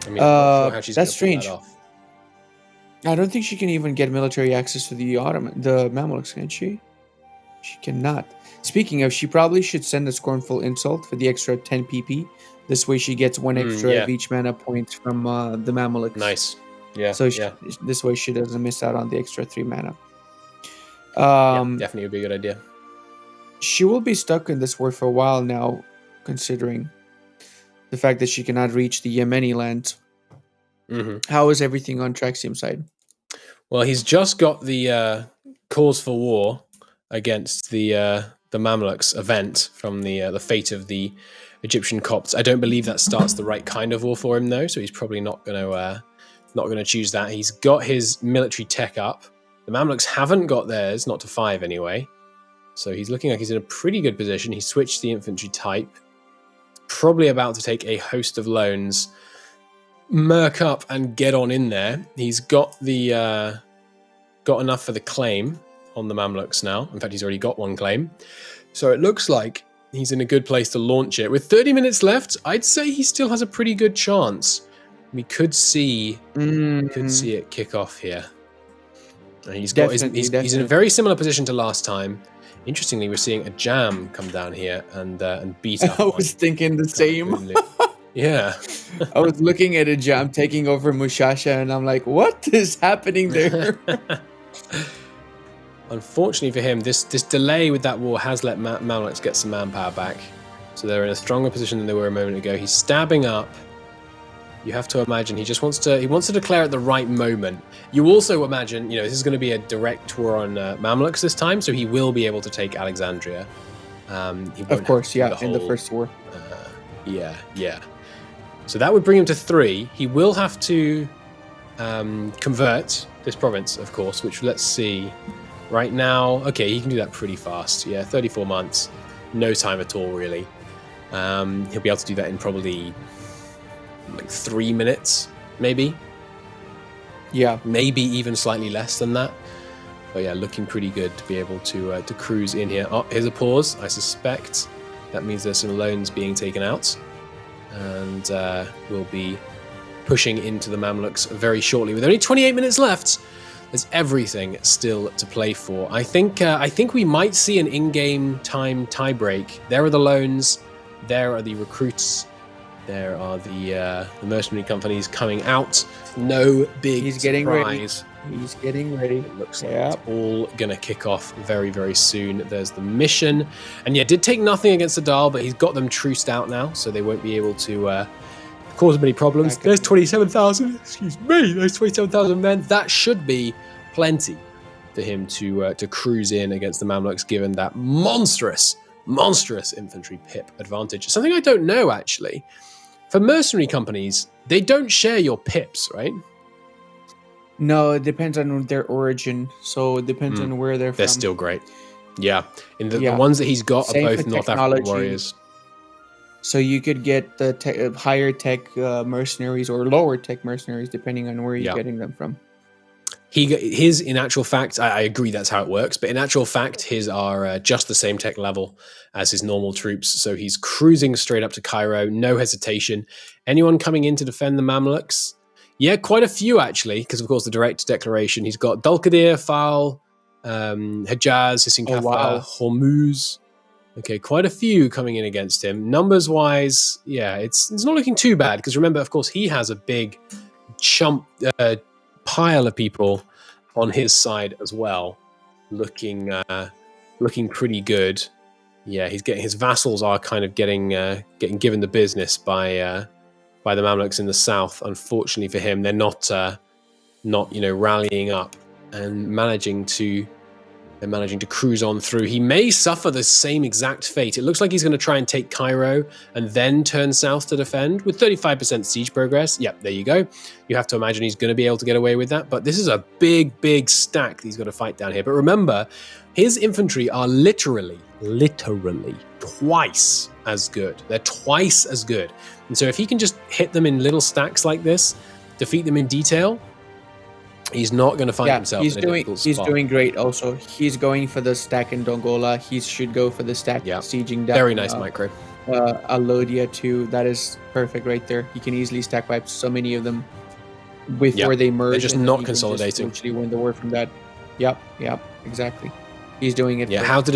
I mean, I'm not sure how she's that's strange. Pull that off. I don't think she can even get military access to the Mamluks, can she? She cannot. Speaking of, she probably should send a scornful insult for the extra 10 PP. This way she gets one extra of each mana point from the Mamluks. Nice. Yeah. So this way she doesn't miss out on the extra 3 mana. Definitely would be a good idea. She will be stuck in this war for a while now, considering the fact that she cannot reach the Yemeni land. How is everything on Traxium side? Well, he's just got the cause for war against the Mamluks event from the fate of the Egyptian Copts. I don't believe that starts the right kind of war for him, though, so he's probably not going to choose that. He's got his military tech up. The Mamluks haven't got theirs, not to 5 anyway. So he's looking like he's in a pretty good position. He switched the infantry type. Probably about to take a host of loans, merc up and get on in there. He's got the got enough for the claim on the Mamluks now. In fact, he's already got one claim. So it looks like he's in a good place to launch it. With 30 minutes left, I'd say he still has a pretty good chance. We could see it kick off here. And he's in a very similar position to last time. Interestingly, we're seeing a jam come down here and beat up. I was thinking the same. Yeah. I was looking at a jam taking over Mushasha, and I'm like, what is happening there? Unfortunately for him, this delay with that war has let Mamluks get some manpower back. So they're in a stronger position than they were a moment ago. He's stabbing up. You have to imagine he wants to declare at the right moment. You also imagine, this is going to be a direct war on Mamluks this time, so he will be able to take Alexandria. Of course, yeah, in the first war. Yeah. So that would bring him to 3. He will have to convert this province, of course, which let's see. Right now, okay, he can do that pretty fast. Yeah, 34 months. No time at all, really. He'll be able to do that in probably like 3 minutes, maybe. Yeah. Maybe even slightly less than that. But yeah, looking pretty good to be able to cruise in here. Oh, here's a pause. I suspect that means there's some loans being taken out. And we'll be pushing into the Mamluks very shortly. With only 28 minutes left, there's everything still to play for. I think we might see an in-game time tiebreak. There are the loans. There are the recruits. There are the mercenary companies coming out. No big He's getting surprise. ready. He's getting ready. It looks like it's all going to kick off very, very soon. There's the mission. And yeah, did take nothing against the Dahl, but he's got them truced out now, so they won't be able to cause him any problems. There's 27,000. Excuse me. There's 27,000 men. That should be plenty for him to cruise in against the Mamluks, given that monstrous infantry pip advantage. Something I don't know, actually. For mercenary companies, they don't share your pips, right? No, it depends on their origin. So it depends on where they're from. They're still great. Yeah. The ones that he's got Same are both for North African warriors. So you could get the higher tech mercenaries or lower tech mercenaries, depending on where you're getting them from. His, in actual fact, I agree that's how it works, but in actual fact, his are just the same tech level as his normal troops. So he's cruising straight up to Cairo, no hesitation. Anyone coming in to defend the Mamluks? Yeah, quite a few actually, because of course the direct declaration. He's got Dulkadir, Fal, Hejaz, Hisinkafa, Hormuz. Okay, quite a few coming in against him. Numbers-wise, yeah, it's not looking too bad, because remember, of course, he has a big chump pile of people on his side as well, looking pretty good. Yeah, his vassals are kind of getting given the business by the Mamluks in the south. Unfortunately for him, they're not rallying up and managing to cruise on through. He may suffer the same exact fate. It looks like he's going to try and take Cairo and then turn south to defend with 35% siege progress. Yep, there you go. You have to imagine he's going to be able to get away with that. But this is a big stack that he's got to fight down here. But remember, his infantry are literally twice as good. They're twice as good. And so if he can just hit them in little stacks like this, defeat them in detail, he's not going to find himself in a difficult spot. He's doing great also. He's going for the stack in Dongola. He should go for the stack sieging down. Very nice micro. Alodia too. That is perfect right there. He can easily stack wipe so many of them before they merge. They're just not consolidating. Actually win the war from that. Yep, exactly. He's doing it. Yeah, how to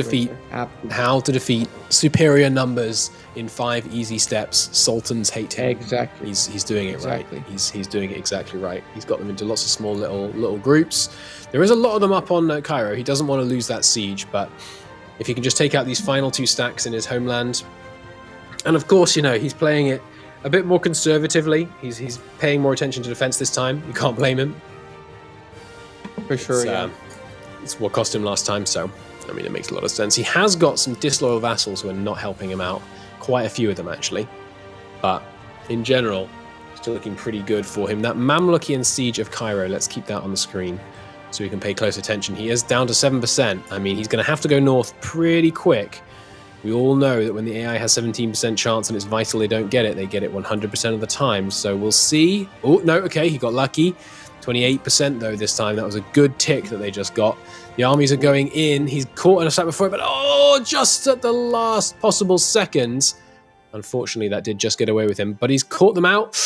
defeat superior numbers in 5 easy steps. Sultans hate him. Exactly. He's doing it right. He's doing it exactly right. He's got them into lots of small little groups. There is a lot of them up on Cairo. He doesn't want to lose that siege, but if he can just take out these final 2 stacks in his homeland, and of course, he's playing it a bit more conservatively. He's paying more attention to defense this time. You can't blame him. For sure, It's what cost him last time, so I mean it makes a lot of sense. He has got some disloyal vassals who are not helping him out, quite a few of them actually, but in general still looking pretty good for him. That Mamlukian siege of Cairo, let's keep that on the screen so we can pay close attention. He is down to 7%. I mean, he's going to have to go north pretty quick. We all know that when the AI has 17% chance and it's vital they don't get it, they get it 100% of the time, so we'll see. Oh no, okay, he got lucky. 28% though this time. That was a good tick that they just got. The armies are going in. He's caught an attack before it, but just at the last possible seconds. Unfortunately, that did just get away with him, but he's caught them out.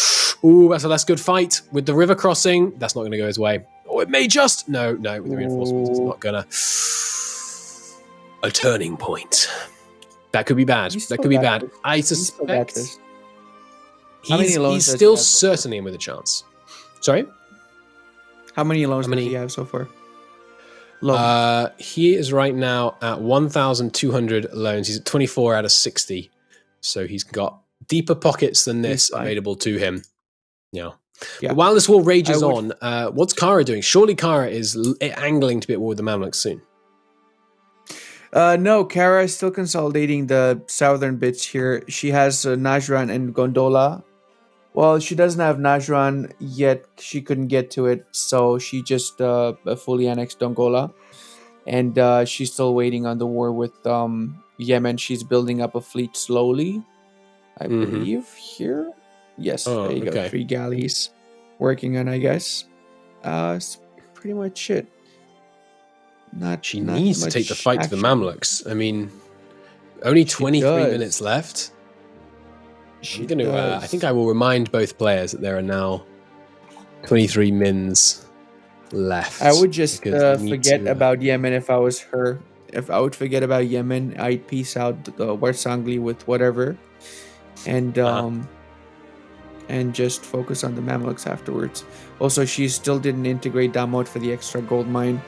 Ooh, that's a less good fight. With the river crossing, that's not going to go his way. Oh, it may just. No, with the reinforcements, it's not going to. A turning point. That could be bad. That could be bad. I suspect. How many He's loans does he still have so far? certainly in with a chance. Sorry? How many loans How many- does he have so far? Loans. He is right now at 1,200 loans. He's at 24 out of 60. So he's got deeper pockets than this fine. available to him. Yeah. Yeah. But while this war rages I would- on, what's Cara doing? Surely Cara is angling to be at war with the Mamluks soon. No, Cara is still consolidating the southern bits here. She has Najran and Gondola. Well, she doesn't have Najran yet. She couldn't get to it, so she just fully annexed Dongola. And she's still waiting on the war with Yemen. She's building up a fleet slowly, I believe, here. Yes, Oh, there you go. okay. 3 galleys working on, I guess. It's pretty much it. She Not needs to much take the fight to the action. Mamluks. I mean, only 23 does. minutes left. She I'm gonna, I does. think I will remind both players that there are now 23 mins left. I would just because they need forget to, about Yemen if I was her. If I would forget about Yemen, I'd peace out the Warsangli with whatever, and and just focus on the Mamluks afterwards. Also, she still didn't integrate Damot for the extra gold mine.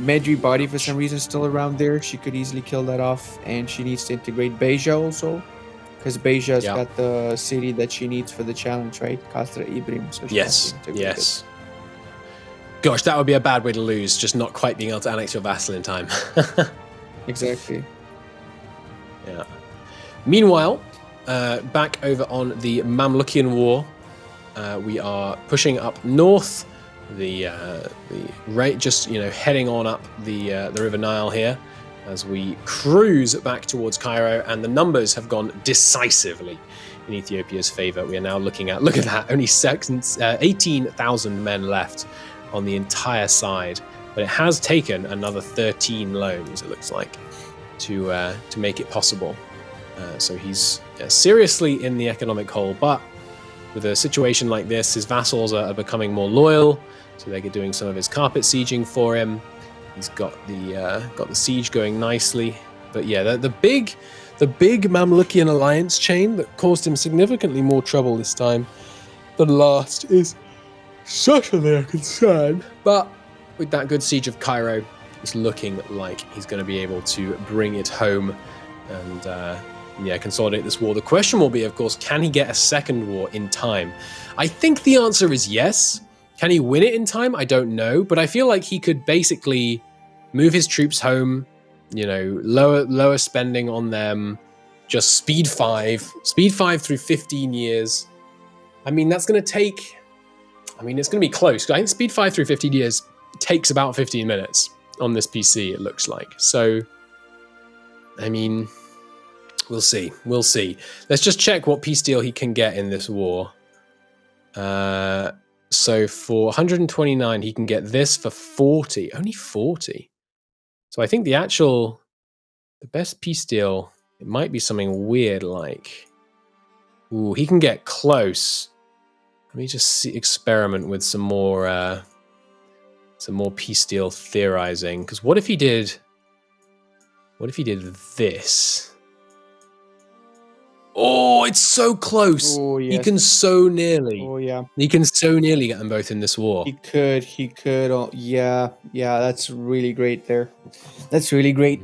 Medri body for some reason is still around there. She could easily kill that off, and she needs to integrate Beja also, because Beja's Yeah. got the city that she needs for the challenge, right? Kasra Ibrim. So she has Yes, to integrate it. yes. Gosh, that would be a bad way to lose, just not quite being able to annex your vassal in time. Exactly. Yeah. Meanwhile, back over on the Mamlukian War, we are pushing up north. The right, just heading on up the River Nile here, as we cruise back towards Cairo, and the numbers have gone decisively in Ethiopia's favor. We are now looking at, look at that, only 18,000 men left on the entire side, but it has taken another 13 loans, it looks like, to make it possible. So he's seriously in the economic hole, but with a situation like this, his vassals are becoming more loyal, so they're doing some of his carpet sieging for him. He's got the siege going nicely, but yeah, the big Mamlukian alliance chain that caused him significantly more trouble this time than last is certainly a concern. But with that good siege of Cairo, it's looking like he's going to be able to bring it home and consolidate this war. The question will be, of course, can he get a second war in time? I think the answer is yes. Can he win it in time? I don't know, but I feel like he could basically move his troops home, lower spending on them, just speed 5 through 15 years. I mean, that's going to take, it's going to be close. I think speed 5 through 15 years takes about 15 minutes on this PC, it looks like. So, we'll see. Let's just check what peace deal he can get in this war. So for 129, he can get this for 40. Only 40. So I think the best peace deal, it might be something weird like, ooh, he can get close. Let me just experiment with some more peace deal theorizing. Because what if he did this? Oh, it's so close. Oh, He yes. can so nearly. Oh yeah. He can so nearly get them both in this war. He could. Oh, yeah, that's really great there. That's really great.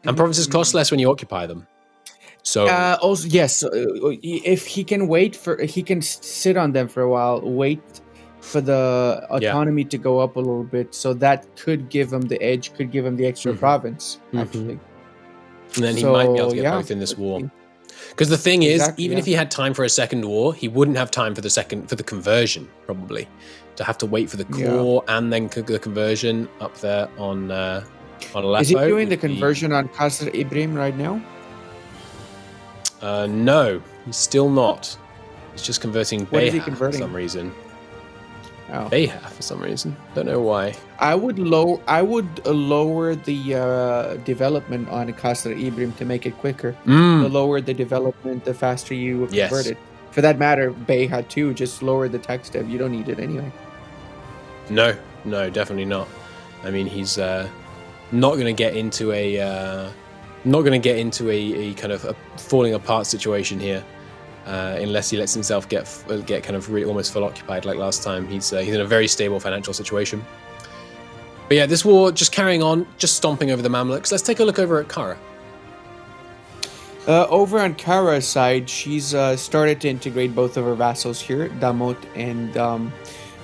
And provinces cost less when you occupy them. So Also, yes, if he can sit on them for a while, wait for the autonomy to go up a little bit, so that could give him the edge, could give him the extra province, actually. and then he might be able to get yeah, both in this let's war. see. Because the thing is, Exactly, even yeah. if he had time for a second war, he wouldn't have time for the conversion, probably. To have to wait for the core and then the conversion up there on Aleppo. Is he doing would the be- conversion on Kasr Ibrahim right now? No, he's still not. He's just converting What is he Beha for converting? some reason. Oh. Beha for some reason. Don't know why. I would lower the development on Kasr Ibrahim to make it quicker. The lower the development, the faster you Yes. convert it. For that matter, Beha too. Just lower the tax dev. You don't need it anyway. No, definitely not. I mean, he's not going to get into a kind of a falling apart situation here. unless he lets himself get kind of really almost full occupied like last time. He's in a very stable financial situation. But yeah, this war just carrying on, just stomping over the Mamluks. Let's take a look over at Cara. Over on Cara's side, she's started to integrate both of her vassals here, Damot and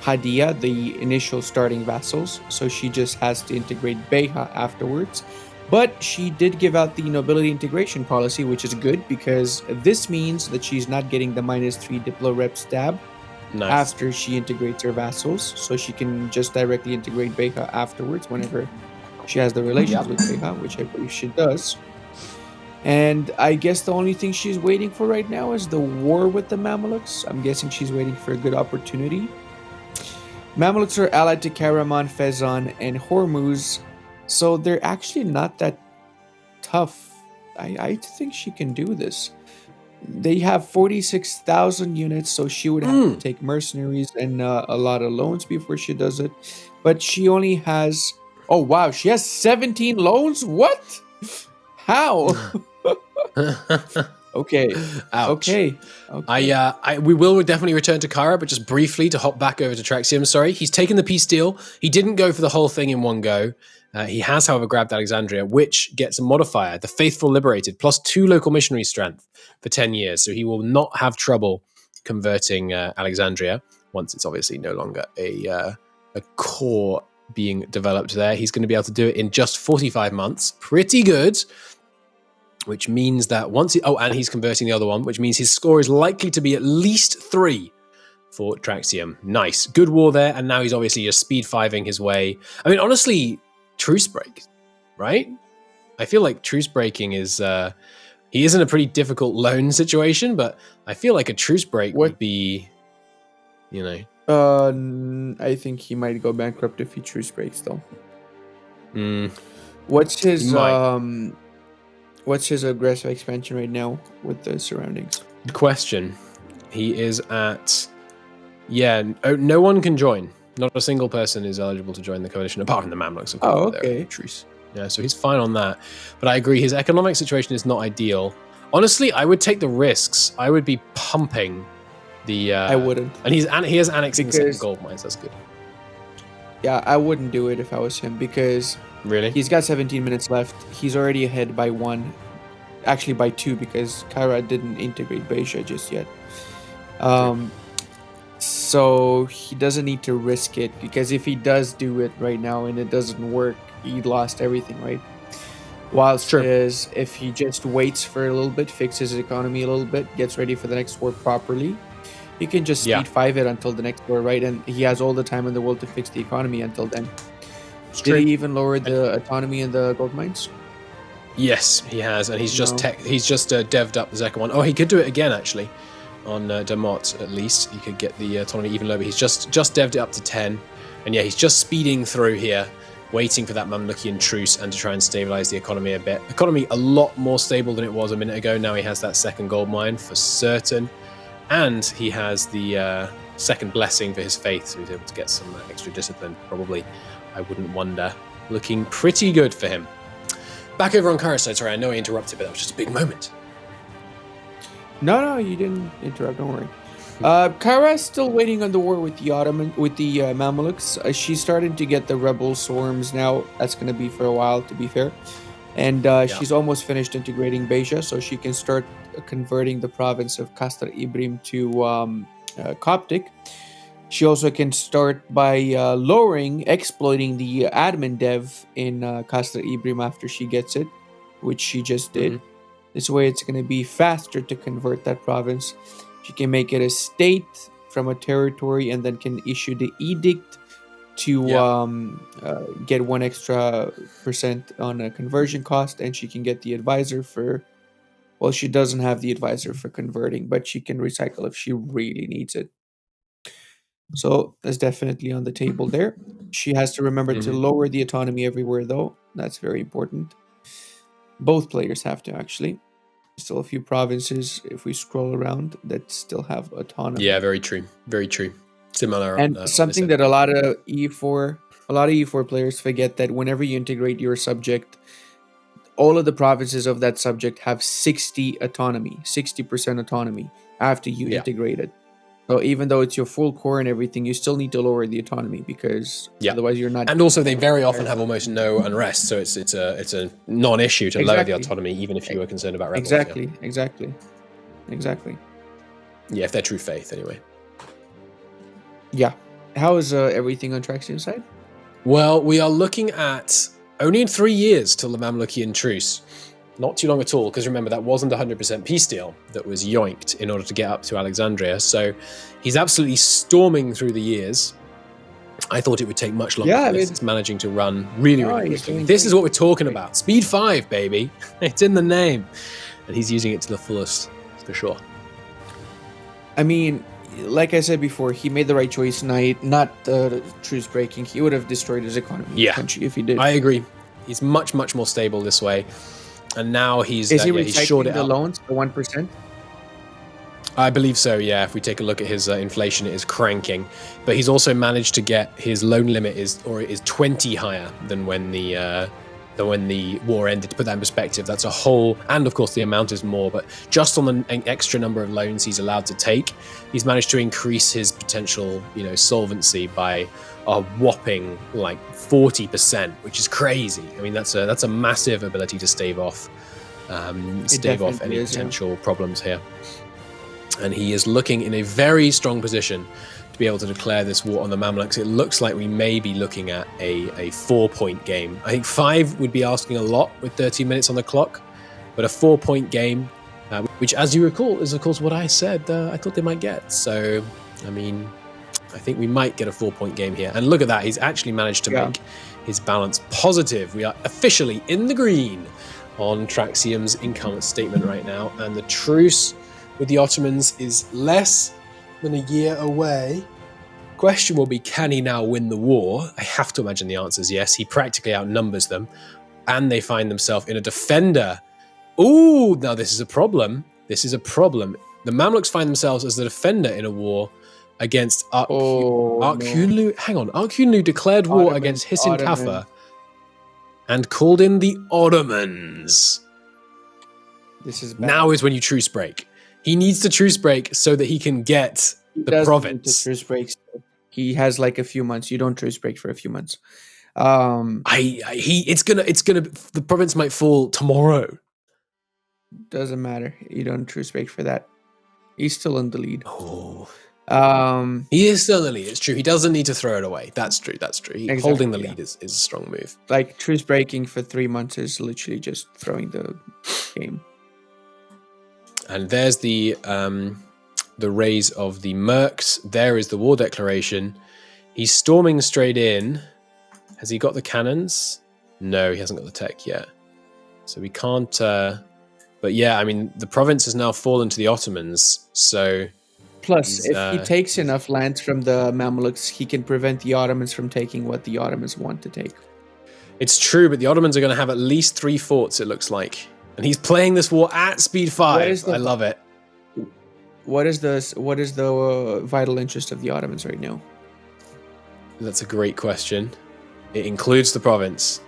Hadia, the initial starting vassals. So she just has to integrate Beha afterwards. But she did give out the nobility integration policy, which is good because this means that she's not getting the -3 Diplo rep stab after she integrates her vassals. So she can just directly integrate Beha afterwards whenever she has the relations with Beha, which I believe she does. And I guess the only thing she's waiting for right now is the war with the Mamluks. I'm guessing she's waiting for a good opportunity. Mamluks are allied to Karaman, Fezan, and Hormuz, so they're actually not that tough. I think she can do this. They have 46,000 units, so she would have to take mercenaries and a lot of loans before she does it. But she only has... Oh, wow, she has 17 loans? What? How? Okay. Ouch. Okay. We will definitely return to Cara, but just briefly to hop back over to Traxium. Sorry, he's taken the peace deal. He didn't go for the whole thing in one go. He has, however, grabbed Alexandria, which gets a modifier, the Faithful Liberated, plus 2 local missionary strength for 10 years. So he will not have trouble converting Alexandria once it's obviously no longer a core being developed there. He's going to be able to do it in just 45 months. Pretty good. Which means that once and he's converting the other one, which means his score is likely to be at least 3 for Traxium. Nice. Good war there, and now he's obviously just speed 5ing his way. I mean, honestly, truce break, right? I feel like truce breaking is he is in a pretty difficult loan situation, but I feel like a truce break would be, you know. I think he might go bankrupt if he truce breaks though. What's his aggressive expansion right now with the surroundings? Good question. He is at... no one can join. Not a single person is eligible to join the coalition, apart from the Mamluks, of course. Oh, okay. Truce. Yeah, so he's fine on that. But I agree, his economic situation is not ideal. Honestly, I would take the risks. I would be pumping the... I wouldn't. And he has annexing second gold mines. That's good. Yeah, I wouldn't do it if I was him because... Really? He's got 17 minutes left. He's already ahead by 1. Actually by 2 because Cara didn't integrate Beja just yet. So he doesn't need to risk it because if he does do it right now and it doesn't work, he lost everything, right? Whilst if he just waits for a little bit, fixes his economy a little bit, gets ready for the next war properly, he can just speed 5 it until the next war, right? And he has all the time in the world to fix the economy until then. Did he even lower the autonomy in the gold mines? Yes, he has, and he's just devved up the second one. Oh, he could do it again actually, on Damot at least. He could get the autonomy even lower. He's just devved it up to 10, and yeah, he's just speeding through here, waiting for that Mamlukian truce and to try and stabilize the economy a bit. Economy a lot more stable than it was a minute ago. Now he has that second gold mine for certain, and he has the second blessing for his faith, so he's able to get some extra discipline probably. I wouldn't wonder. Looking pretty good for him. Back over on Cara's side. Sorry, I know I interrupted, but that was just a big moment. No, you didn't interrupt. Don't worry. Cara's still waiting on the war with the Mamluks. She's starting to get the rebel swarms now. That's going to be for a while, to be fair. And she's almost finished integrating Beja, so she can start converting the province of Kastar Ibrim to Coptic. She also can start by exploiting the admin dev in Kastar Ibrim after she gets it, which she just did. This way it's going to be faster to convert that province. She can make it a state from a territory and then can issue the edict to get 1 extra % on a conversion cost, and she can get the advisor for... Well, she doesn't have the advisor for converting, but she can recycle if she really needs it. So that's definitely on the table there. She has to remember to lower the autonomy everywhere, though. That's very important. Both players have to, actually. Still a few provinces, if we scroll around, that still have autonomy. Yeah, very true. Very true. Similar. And something that a lot of E4 players forget, that whenever you integrate your subject, all of the provinces of that subject have 60% autonomy. after you integrate it. So even though it's your full core and everything, you still need to lower the autonomy because otherwise you're not. And also, they very often have almost no unrest, so it's a non-issue to lower the autonomy, even if you were concerned about rebels. Exactly. Yeah, if they're true faith, anyway. Yeah. How is everything on Traxium's side? Well, we are looking at only in 3 years till the Mamlukian truce. Not too long at all, because remember, that wasn't 100% peace deal that was yoinked in order to get up to Alexandria. So he's absolutely storming through the years. I thought it would take much longer. It's managing to run really quickly. This is what we're talking about. Speed 5, baby. It's in the name. And he's using it to the fullest, for sure. I mean, like I said before, he made the right choice, not truce breaking. He would have destroyed his economy country if he did. I agree. He's much, much more stable this way. And now he's he's short it the out. Loans, the 1%? I believe so, yeah. If we take a look at his inflation, it is cranking. But he's also managed to get his loan limit is 20 higher than when the war ended. To put that in perspective, that's a whole, and of course the amount is more, but just on the extra number of loans he's allowed to take, he's managed to increase his potential, solvency by a whopping 40%, which is crazy. I mean, that's a massive ability to stave off any potential problems here. And he is looking in a very strong position to be able to declare this war on the Mamluks. It looks like we may be looking at a 4-point game. I think 5 would be asking a lot with 30 minutes on the clock, but a 4-point game, which, as you recall, is of course what I said I thought they might get. So, I mean, I think we might get a 4-point game here. And look at that, he's actually managed to make his balance positive. We are officially in the green on Traxium's income statement right now, and the truce with the Ottomans is less than a year away. Question will be, can he now win the war? I have to imagine the answer is yes. He practically outnumbers them, and they find themselves in a defender. Ooh, now this is a problem. The Mamluks find themselves as the defender in a war against Arkhunlu. No. Hang on, Arkhunlu declared war against Hisin Kafa and called in the Ottomans. This is bad. Now is when you truce break. He needs to truce break so that he can get the province. Truce breaks. He has a few months. You don't truce break for a few months. The province might fall tomorrow. Doesn't matter. You don't truce break for that. He's still in the lead. Oh. He is still in the lead. It's true. He doesn't need to throw it away. That's true. Exactly, holding the lead is a strong move. Truce breaking for 3 months is literally just throwing the game. And there's the raise of the Mercs. There is the war declaration. He's storming straight in. Has he got the cannons? No, he hasn't got the tech yet. So we can't... but yeah, I mean, the province has now fallen to the Ottomans, so... Plus, if he takes enough lands from the Mamluks, he can prevent the Ottomans from taking what the Ottomans want to take. It's true, but the Ottomans are going to have at least 3 forts, it looks like. And he's playing this war at speed 5. I love it. What is the vital interest of the Ottomans right now? That's a great question. It includes the province.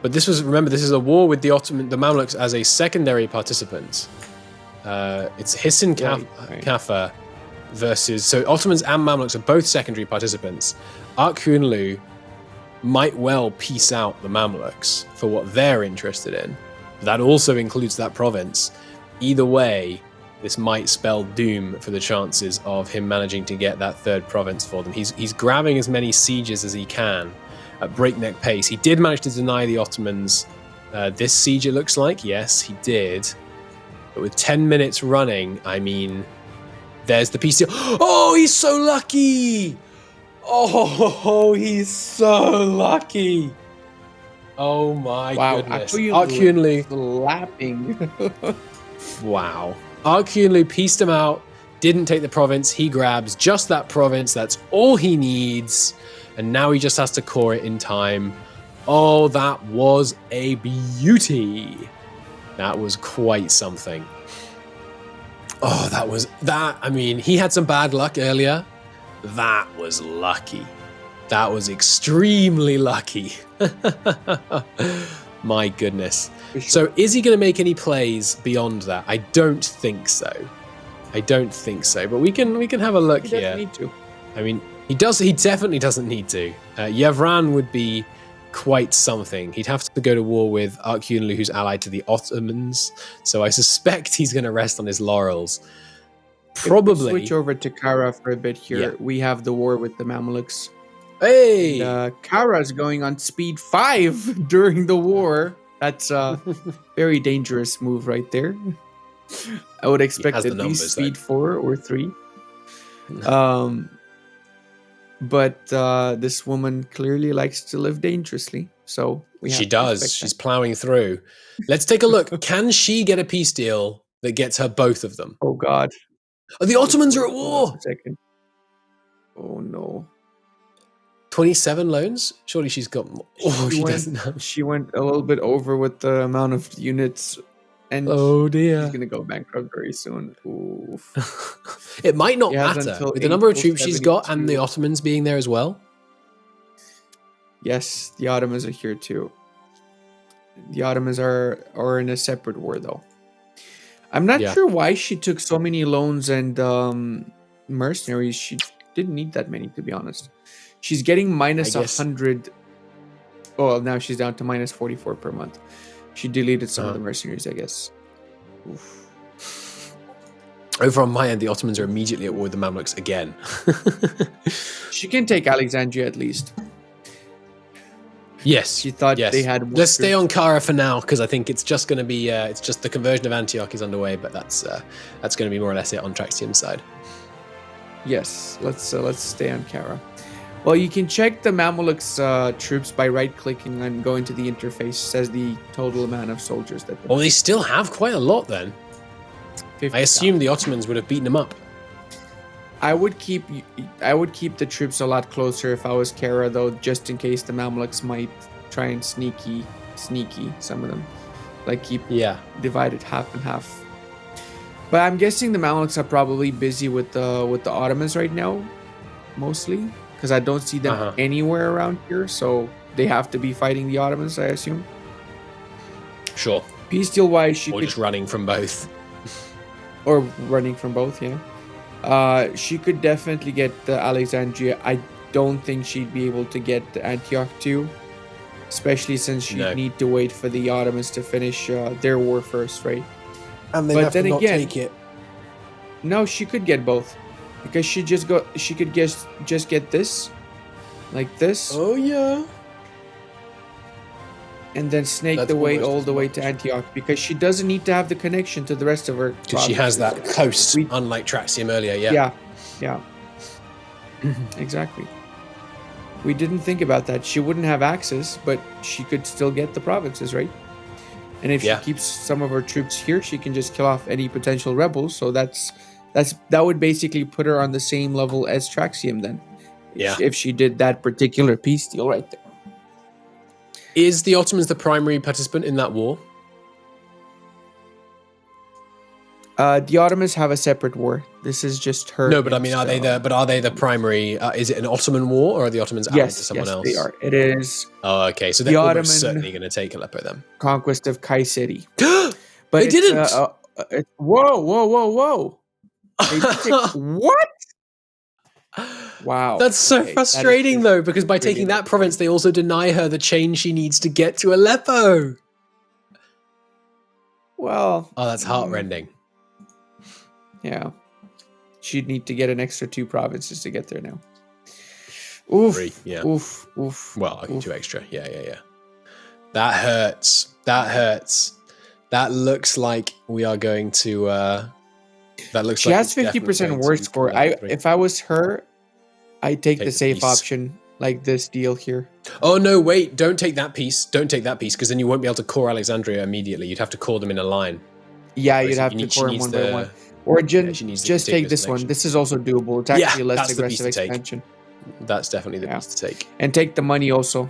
But this is a war with the Mamluks as a secondary participant. It's Hisin Kafa versus... So Ottomans and Mamluks are both secondary participants. Arkhunlu might well piece out the Mamluks for what they're interested in. That also includes that province. Either way, this might spell doom for the chances of him managing to get that 3rd province for them. He's grabbing as many sieges as he can at breakneck pace. He did manage to deny the Ottomans this siege, it looks like. Yes, he did. But with 10 minutes running, I mean, there's the peace deal. Oh, he's so lucky! Oh, he's so lucky! Oh my goodness. Arkhunlu lapping. Wow. Arkhunlu pieced him out, didn't take the province. He grabs just that province. That's all he needs. And now he just has to core it in time. Oh, that was a beauty. That was quite something. Oh, I mean, he had some bad luck earlier. That was lucky. That was extremely lucky. My goodness. Sure. So is he going to make any plays beyond that? I don't think so. I don't think so, but we can have a look He here. doesn't need to. I mean, he definitely doesn't need to. Yevran would be quite something. He'd have to go to war with Arkyunlu, who's allied to the Ottomans. So I suspect he's going to rest on his laurels. Probably. Switch over to Cara for a bit here. Yeah. We have the war with the Mamluks. Hey! Kara's going on speed 5 during the war. That's a very dangerous move right there. I would expect has at the numbers, least speed 4 or 3. But this woman clearly likes to live dangerously. So She does. She's plowing through. Let's take a look. Can she get a peace deal that gets her both of them? Oh, God. Oh, the Ottomans are at war! Second. Oh, no. 27 loans? Surely she's got more. Oh, she doesn't have. She went a little bit over with the amount of units. And Oh, dear. she's going to go bankrupt very soon. Oof. It might not She has matter until with the number of April troops she's got and the 72. Ottomans being there as well. Yes, the Ottomans are here too. The Ottomans are in a separate war though. I'm not Yeah. sure why she took so many loans and mercenaries. She didn't need that many, to be honest. She's getting minus I guess- 100. Oh, now she's down to minus 44 per month. She deleted some of the mercenaries, I guess. Oof. Over on my end, the Ottomans are immediately at war with the Mamluks again. She can take Alexandria at least. Yes. She thought yes. they had more Let's stay troops. on Cara for now because I think it's just going to be it's just the conversion of Antioch is underway, but that's going to be more or less it on Traxium's side. Yes, let's stay on Cara. Well, you can check the Mamluk's troops by right-clicking and going to the interface. Says the total amount of soldiers that. Well, they still have quite a lot then. 50,000. I assume the Ottomans would have beaten them up. I would keep the troops a lot closer if I was Cara, though, just in case the Mamluks might try and sneaky some of them, like keep divided half and half. But I'm guessing the Mamluks are probably busy with the Ottomans right now, mostly, because I don't see them anywhere around here. So they have to be fighting the Ottomans, I assume. Sure. Peace deal wise, she Or could, just running from both. or running from both, yeah. She could definitely get Alexandria. I don't think she'd be able to get Antioch too, especially since she'd need to wait for the Ottomans to finish their war first, right? And But have to then not again- take it. No, she could get both, because she could just get this, like this, Oh yeah. and then snake That's the way almost all as the way much. to Antioch, because she doesn't need to have the connection to the rest of her. Because she has that provinces. coast, We- unlike Traxium earlier. Yeah. Yeah. Exactly. We didn't think about that. She wouldn't have access, but she could still get the provinces, right? And if Yeah. she keeps some of her troops here, she can just kill off any potential rebels. So that would basically put her on the same level as Traxium then. Yeah. If she did that particular peace deal right there. Is the Ottomans the primary participant in that war? The Ottomans have a separate war. This is just her. No, but I mean, are against, they the primary? Is it an Ottoman war, or are the Ottomans allied Yes, to someone yes, else? they are. It is Oh, okay. So The they're Ottoman- almost certainly going to take Aleppo then. conquest of Kayseri. But But they it's, didn't. Whoa! They did take- what? Wow. That's so Okay, frustrating, that is though, because by really taking that province, they also deny her the chain she needs to get to Aleppo. Well. Oh, that's heartrending. Yeah. She'd need to get an extra 2 provinces to get there now. Oof. 3, yeah. Oof. Oof. Well, okay, oof. 2 extra. Yeah. That hurts. That looks like we are going to. That looks. She like has it's definitely 50% going war to score. Aleppo 3. If I was her, I'd take the the safe peace. option, like this deal here. Oh no! Wait! Don't take that piece. Don't take that piece, because then you won't be able to core Alexandria immediately. You'd have to core them in a line. Yeah, Whereas you'd have you to need- she core them needs one by the- one. Or yeah, she needs the just take contiguous this one. connection. This is also doable. It's Yeah, actually less that's the piece aggressive to take. expansion. That's definitely the Yeah. piece to take. And take the money also.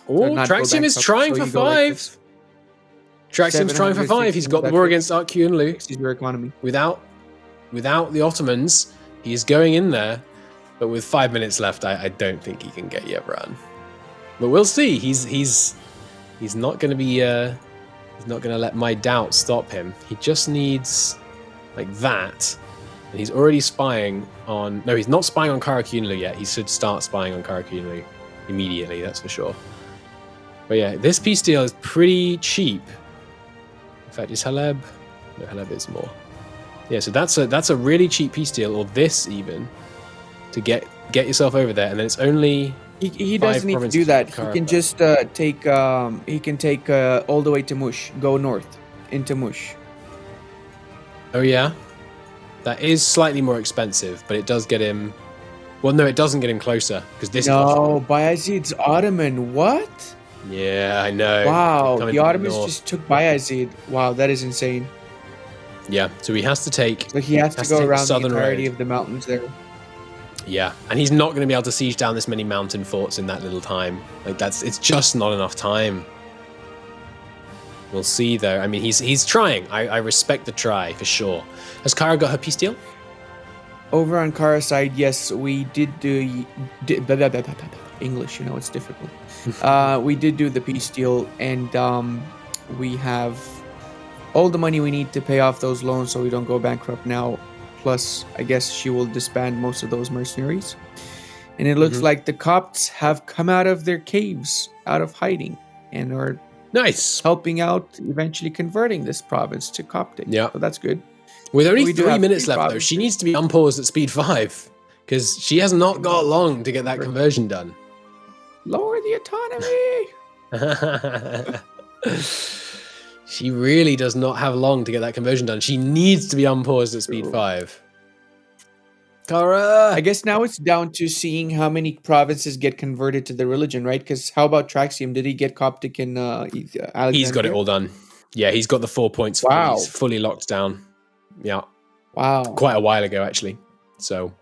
Oh, not go Traxium is bankrupt, trying so for you go like 5. this. Traxium's trying for 5. He's got the war against Arkyunlu. This is your economy. Without the Ottomans, he's going in there. But with 5 minutes left, I don't think he can get Yevran. But we'll see. He's not going to be. He's not going to let my doubt stop him. He just needs like that. And he's already spying on... No, he's not spying on Karakunlu yet. He should start spying on Karakunlu immediately, that's for sure. But yeah, this peace deal is pretty cheap. In fact, is Haleb? No, Haleb is more. Yeah, so that's a really cheap peace deal, or this even, to get yourself over there, and then it's only... He doesn't need to do that. He can just take all the way to Mush, go north into Mush. Oh yeah? That is slightly more expensive, but it does get him... Well, no, it doesn't get him closer, because this No, Bayezid's Ottoman, what? Yeah, I know. Wow, the Ottomans just took Bayezid. Wow, that is insane. Yeah, so he has to take... So he has to go around the entirety road. of the mountains there. Yeah, and he's not going to be able to siege down this many mountain forts in that little time. Like, it's just not enough time. We'll see, though. I mean, he's trying. I respect the try, for sure. Has Cara got her peace deal? Over on Cara's side, yes, we did do... English, you know, it's difficult. We did do the peace deal, and we have all the money we need to pay off those loans so we don't go bankrupt now. Plus, I guess she will disband most of those mercenaries. And it looks like the Copts have come out of their caves, out of hiding, and are nice helping out, eventually converting this province to Coptic. Yeah. So that's good. With only We do 3 have minutes 3 left, though, she needs to be unpaused at speed 5. Because she has not got long to get that conversion done. Lower the autonomy! She really does not have long to get that conversion done. She needs to be unpaused at speed 5. Cara! I guess now it's down to seeing how many provinces get converted to the religion, right? Because how about Traxium? Did he get Coptic in Alexandria? He's got it all done. Yeah, he's got the 4 points. Wow. He's fully locked down. Yeah. Wow. Quite a while ago, actually. So,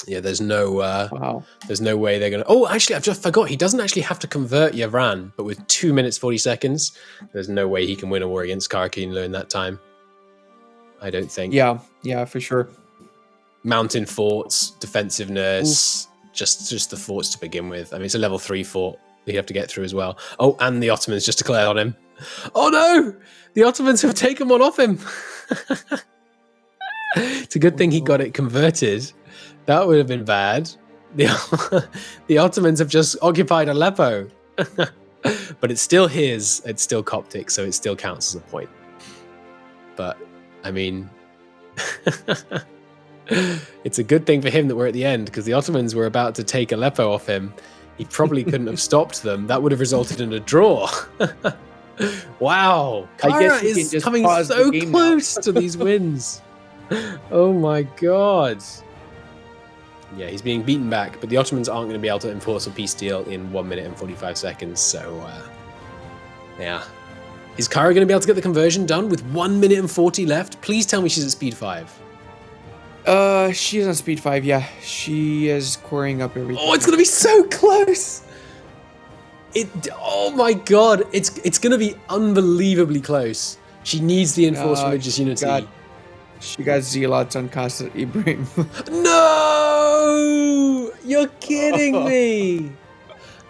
yeah, there's no there's no way they're going to... Oh, actually, I've just forgot. He doesn't actually have to convert Yavran, but with 2 minutes, 40 seconds, there's no way he can win a war against Karakunlu in that time. I don't think. Yeah, for sure. Mountain forts, defensiveness, just the forts to begin with. I mean, it's a level 3 fort you have to get through as well. Oh, and the Ottomans just declared on him. Oh no! The Ottomans have taken one off him. It's a good thing he got it converted. That would have been bad. The Ottomans have just occupied Aleppo. But it's still his. It's still Coptic, so it still counts as a point. But, I mean... it's a good thing for him that we're at the end, because the Ottomans were about to take Aleppo off him. He probably couldn't have stopped them. That would have resulted in a draw. Wow. Cara is coming so close to these wins. Oh my god. Yeah, he's being beaten back, but the Ottomans aren't going to be able to enforce a peace deal in 1 minute and 45 seconds, so yeah. Is Cara going to be able to get the conversion done with 1 minute and 40 left? Please tell me she's at speed 5. She's on speed 5, yeah. She is quarrying up everything. Oh, it's going to be so close! Oh my god, it's going to be unbelievably close. She needs the enforced religious unity. She got zealots on Casa Ibrahim. No! You're kidding me!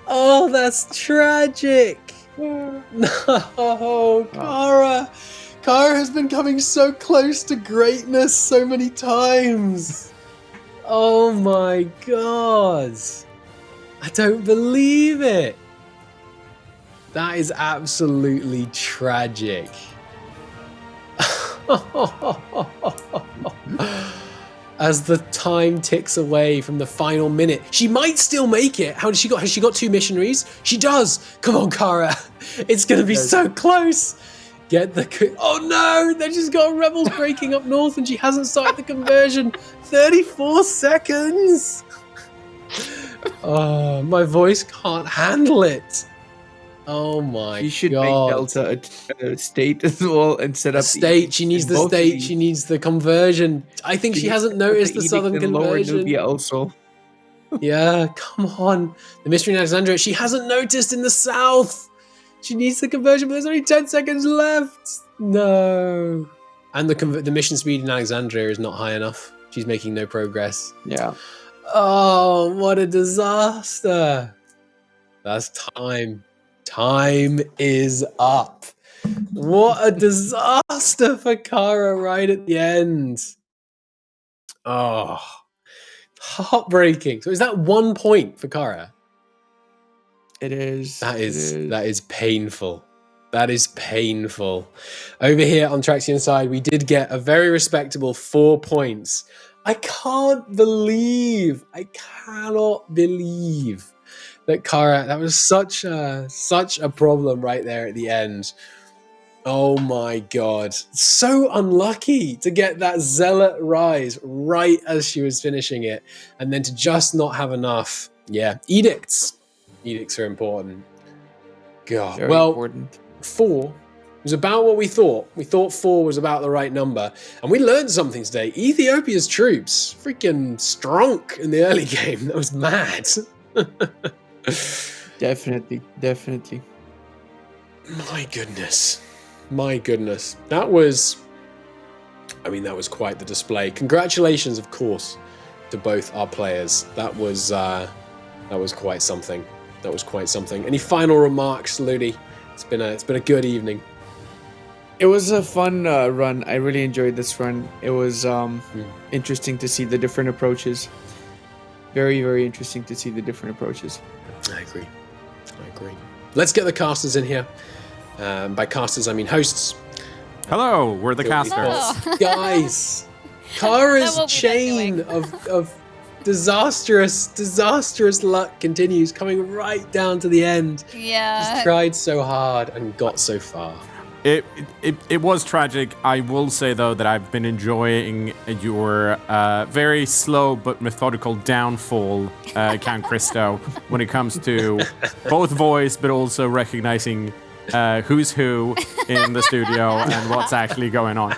Oh, that's tragic! No, Cara! Cara has been coming so close to greatness so many times! Oh my god! I don't believe it! That is absolutely tragic. As the time ticks away from the final minute, she might still make it. How does she got? Has she got 2 missionaries? She does. Come on, Cara. It's gonna be so close. Get the. Oh no! They just got rebels breaking up north, and she hasn't started the conversion. 34 seconds. Oh, my voice can't handle it. Oh my god. You should make Delta a state as well and set up a state. She needs the state. She needs the conversion. I think she hasn't noticed the southern conversion. Lower Nubia also. Yeah, come on. The mystery in Alexandria. She hasn't noticed in the south. She needs the conversion, but there's only 10 seconds left. No. And the mission speed in Alexandria is not high enough. She's making no progress. Yeah. Oh, what a disaster. That's time. Time is up. What a disaster for Cara right at the end. Oh, heartbreaking. So is that 1 point for Cara? It is. That is painful. That is painful. Over here on Traxium's side, we did get a very respectable 4 points. I cannot believe that Cara, that was such a problem right there at the end. Oh my god. So unlucky to get that Zealot rise right as she was finishing it, and then to just not have enough. Yeah, edicts. Edicts are important. God. Very well, important. 4 was about what we thought. We thought 4 was about the right number. And we learned something today. Ethiopia's troops freaking strunk in the early game. That was mad. Definitely. My goodness. That was quite the display. Congratulations, of course, to both our players. That was quite something. Any final remarks, Ludi? It's been a good evening. It was a fun run. I really enjoyed this run. It was interesting to see the different approaches. Very, very interesting to see the different approaches. I agree. Let's get the casters in here. By casters, I mean hosts. Hello, we're the casters. Hello. Guys, Cara's That will be chain of disastrous luck continues, coming right down to the end. Yeah. She's tried so hard and got so far. It was tragic. I will say, though, that I've been enjoying your very slow but methodical downfall, Count Christo, when it comes to both voice but also recognizing who's who in the studio and what's actually going on.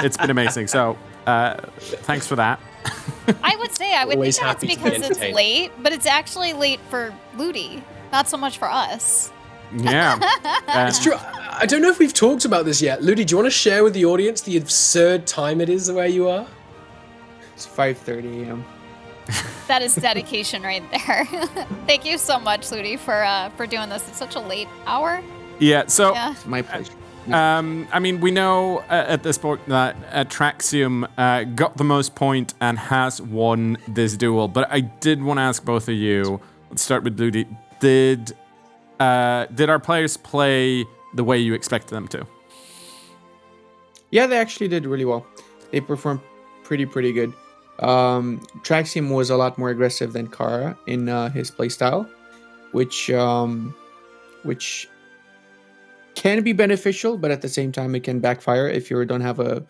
It's been amazing. So thanks for that. I would Always think that happy it's to be because it's entertained. late, but it's actually late for Ludi, not so much for us. Yeah. It's true. I don't know if we've talked about this yet. Ludi, do you want to share with the audience the absurd time it is where you are? It's 5:30 a.m. That is dedication right there. Thank you so much, Ludi, for doing this at such a late hour. Yeah. So. Yeah. It's my pleasure. I mean, we know at this point that Traxium got the most point and has won this duel. But I did want to ask both of you. Let's start with Ludi. Did our players play the way you expected them to? Yeah, they actually did really well. They performed pretty good. Traxium was a lot more aggressive than Cara in his playstyle, which can be beneficial, but at the same time it can backfire if you don't have a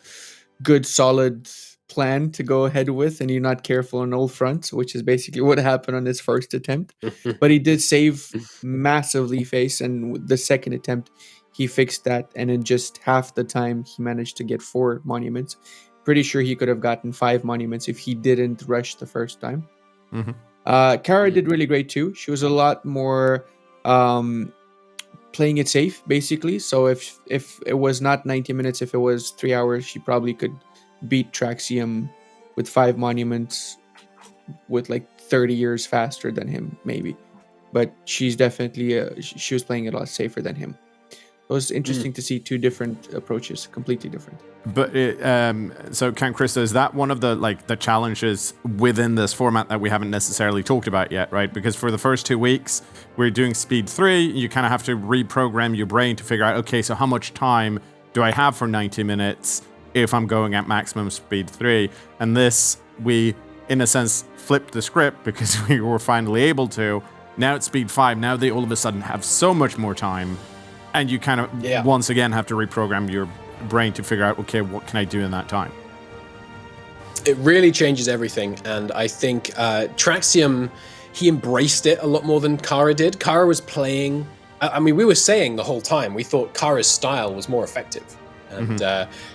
good solid plan to go ahead with and you're not careful on all fronts, which is basically what happened on his first attempt. But he did save massively face, and with the second attempt he fixed that, and in just half the time he managed to get 4 monuments. Pretty sure he could have gotten 5 monuments if he didn't rush the first time. Cara did really great too. She was a lot more playing it safe, basically. So if it was not 90 minutes, if it was 3 hours, she probably could beat Traxium with 5 monuments with like 30 years faster than him, maybe. But she's definitely she was playing it a lot safer than him. It was interesting to see 2 different approaches, completely different. But so, Count Christo, is that one of the challenges within this format that we haven't necessarily talked about yet, right? Because for the first 2 weeks, we're doing speed 3. You kind of have to reprogram your brain to figure out, okay, so how much time do I have for 90 minutes if I'm going at maximum speed 3? And this, we, in a sense, flipped the script because we were finally able to. Now it's speed 5. Now they all of a sudden have so much more time. And you kind of, once again, have to reprogram your brain to figure out, okay, what can I do in that time? It really changes everything. And I think Traxium, he embraced it a lot more than Cara did. Cara was playing... I mean, we were saying the whole time, we thought Cara's style was more effective. And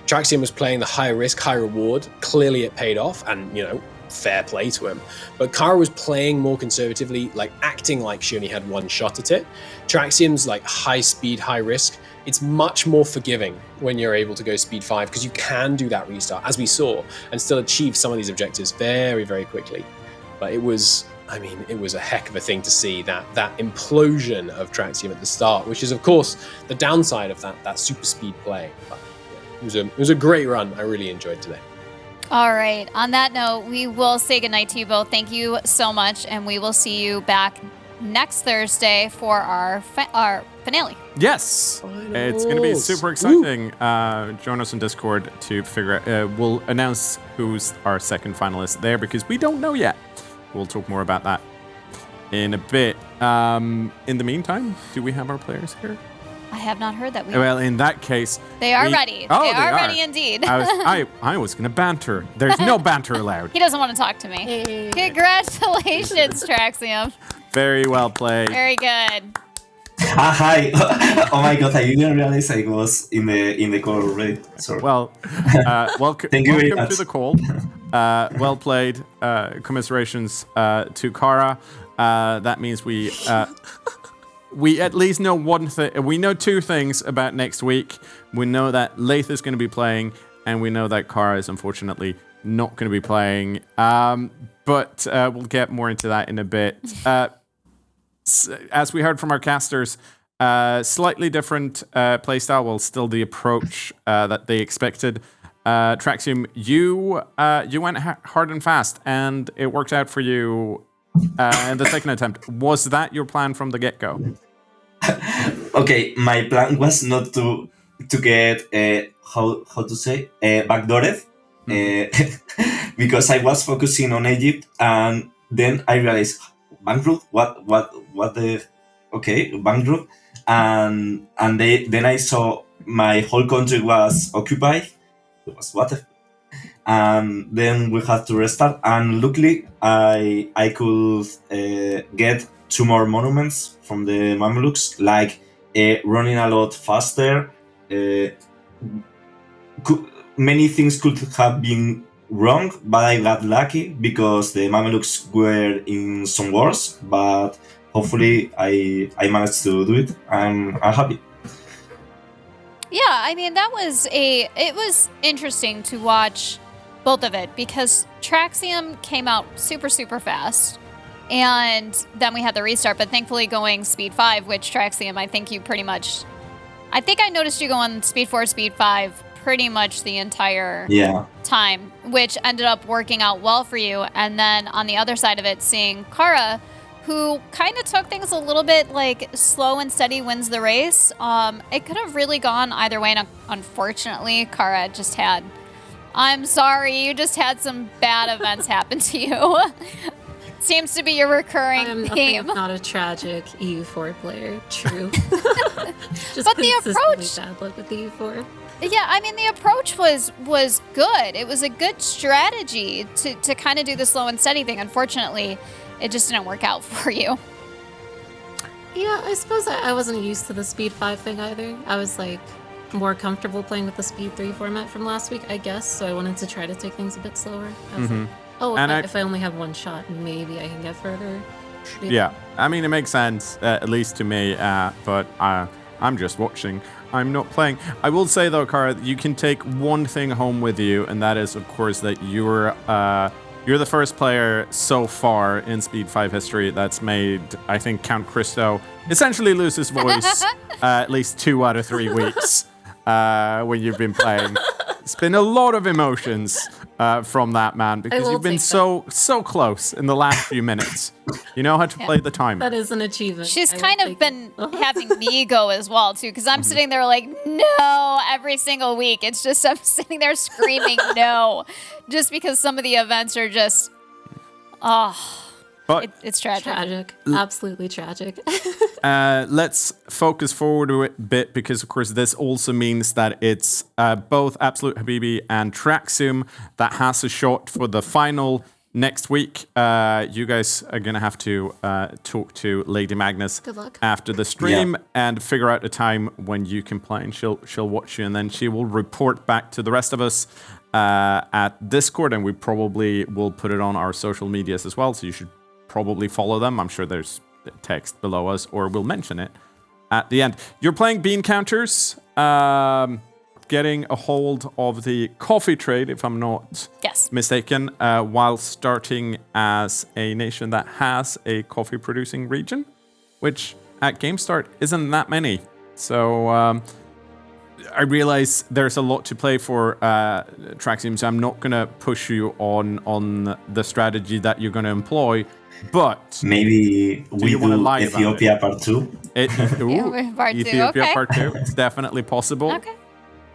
Traxium was playing the high risk, high reward. Clearly it paid off, and, fair play to him. But Cara was playing more conservatively, like acting like she only had 1 shot at it. Traxium's like high speed, high risk. It's much more forgiving when you're able to go speed 5 because you can do that restart, as we saw, and still achieve some of these objectives very, very quickly. But it was I mean, it was a heck of a thing to see that implosion of Traxium at the start, which is, of course, the downside of that super speed play. But, yeah, it was a great run. I really enjoyed today. All right. On that note, we will say goodnight to you both. Thank you so much, and we will see you back next Thursday for our finale. Yes, it's going to be super exciting. Join us on Discord to figure out. We'll announce who's our second finalist there because we don't know yet. We'll talk more about that in a bit. In the meantime, do we have our players here? I have not heard that. Well, in that case, they are ready. Oh, they are ready indeed. I was going to banter. There's no banter allowed. He doesn't want to talk to me. Hey. Congratulations, Traxium. Very well played. Very good. Hi. Oh my god, I didn't realize I was in the call already. Sorry. Well, Thank you very welcome much. to the call. Well played. Commiserations to Cara. That means we at least know one thing. We know two things about next week. We know that Lath is going to be playing, and we know that Cara is unfortunately not going to be playing. But we'll get more into that in a bit. As we heard from our casters, slightly different playstyle, well, still the approach that they expected. Traxium, you went hard and fast, and it worked out for you in the second attempt. Was that your plan from the get-go? Okay, my plan was not to get how to say backdoored, because I was focusing on Egypt, and then I realized bankrupt. What the? Okay, bankrupt, and then I saw my whole country was occupied. It was what? And then we had to restart, and luckily I could get 2 more monuments from the Mamluks, like running a lot faster. Many things could have been wrong, but I got lucky because the Mamluks were in some wars, but hopefully I managed to do it. I'm happy. Yeah, I mean, it was interesting to watch both of it because Traxium came out super, super fast. And then we had the restart, but thankfully going speed 5, which Traxium, I think I noticed you go on speed 4, speed 5 pretty much the entire time, which ended up working out well for you. And then on the other side of it, seeing Cara, who kind of took things a little bit like slow and steady wins the race. It could have really gone either way, and unfortunately, Cara just had, I'm sorry, you just had some bad events happen to you. Seems to be your recurring I'm theme. not a tragic EU4 player, true. Just But the approach, bad luck with the EU4. Yeah, I mean, the approach was good. It was a good strategy to kind of do the slow and steady thing. Unfortunately, it just didn't work out for you. Yeah, I suppose I wasn't used to the speed 5 thing either. I was like more comfortable playing with the speed 3 format from last week, I guess. So I wanted to try to take things a bit slower. I was like, oh, if I only have one shot, maybe I can get further. Yeah, I mean, it makes sense, at least to me, but I'm just watching. I'm not playing. I will say, though, Cara, you can take one thing home with you, and that is, of course, that you're the first player so far in Speed 5 history that's made, I think, Count Christo essentially lose his voice at least 2 out of 3 weeks when you've been playing. It's been a lot of emotions from that man because you've been so close in the last few minutes. You know how to play the timer. That is an achievement. She's kind of been having the ego as well, too, because I'm sitting there like, no, every single week. It's just I'm sitting there screaming no, just because some of the events are just, but it's tragic. Tragic. Absolutely tragic. Let's focus forward a bit because, of course, this also means that it's both Absolute Habibi and Traxium that has a shot for the final next week. You guys are going to have to talk to Lady Magnus Good luck. after the stream and figure out a time when you can play, and she'll watch you, and then she will report back to the rest of us at Discord, and we probably will put it on our social medias as well, so you should probably follow them. I'm sure there's text below us, or we'll mention it at the end. You're playing bean counters. getting a hold of the coffee trade, if I'm not Yes. mistaken, while starting as a nation that has a coffee producing region, which at game start isn't that many. So I realize there's a lot to play for, Traxium, so I'm not going to push you on the strategy that you're going to employ, but... Maybe we you wanna do lie about Ethiopia part 2. Part 2, Ethiopia okay. part 2. It's definitely possible. Okay.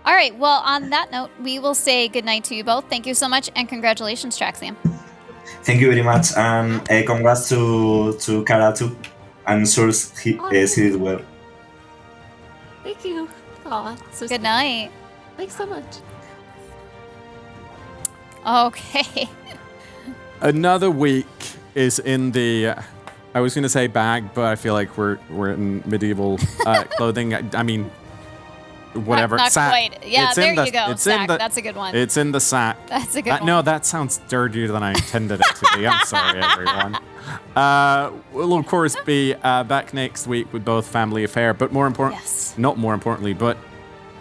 All right. Well, on that note, we will say goodnight to you both. Thank you so much, and congratulations, Traxium. Thank you very much, and congrats to Cara too. I'm sure he did well. Thank you. Aw, so Good night. Thanks so much. Okay. Another week is in the... I was going to say bag, but I feel like we're in medieval clothing. I mean, whatever. Not sack. quite. Yeah, It's there in the- you go. it's in Sack. the- That's a good one. It's in the sack. That's a good one. No, that sounds dirtier than I intended it to be. I'm sorry, everyone. We'll, of course, be back next week with both Family Affair, but more important... Yes. Not more importantly, but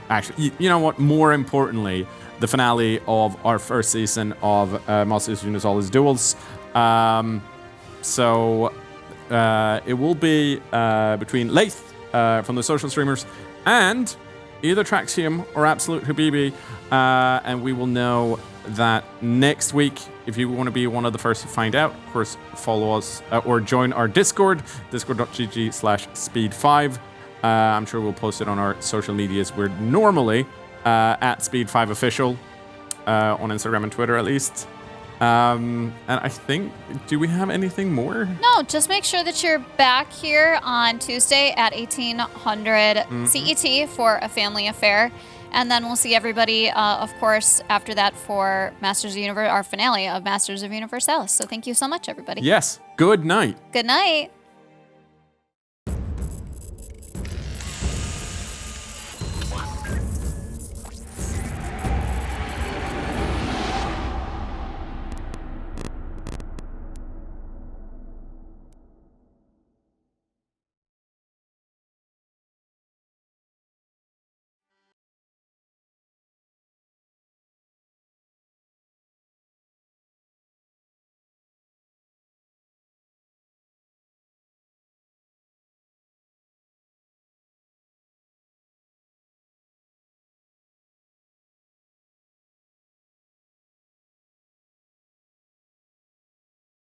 actually, you know what? More importantly, the finale of our first season of Masters Universalis Duels. So it will be between Laith from the social streamers and either Traxium or Absolute Habibi, and we will know that next week. If you want to be one of the first to find out, of course, follow us or join our Discord, discord.gg/speed5. I'm sure we'll post it on our social medias. We're normally at Speed5Official on Instagram and Twitter, at least. And I think, do we have anything more? No, just make sure that you're back here on Tuesday at 1800 CET for a family affair. And then we'll see everybody, of course, after that for Masters of our finale of Masters of Universalis. So thank you so much, everybody. Yes. Good night. Good night.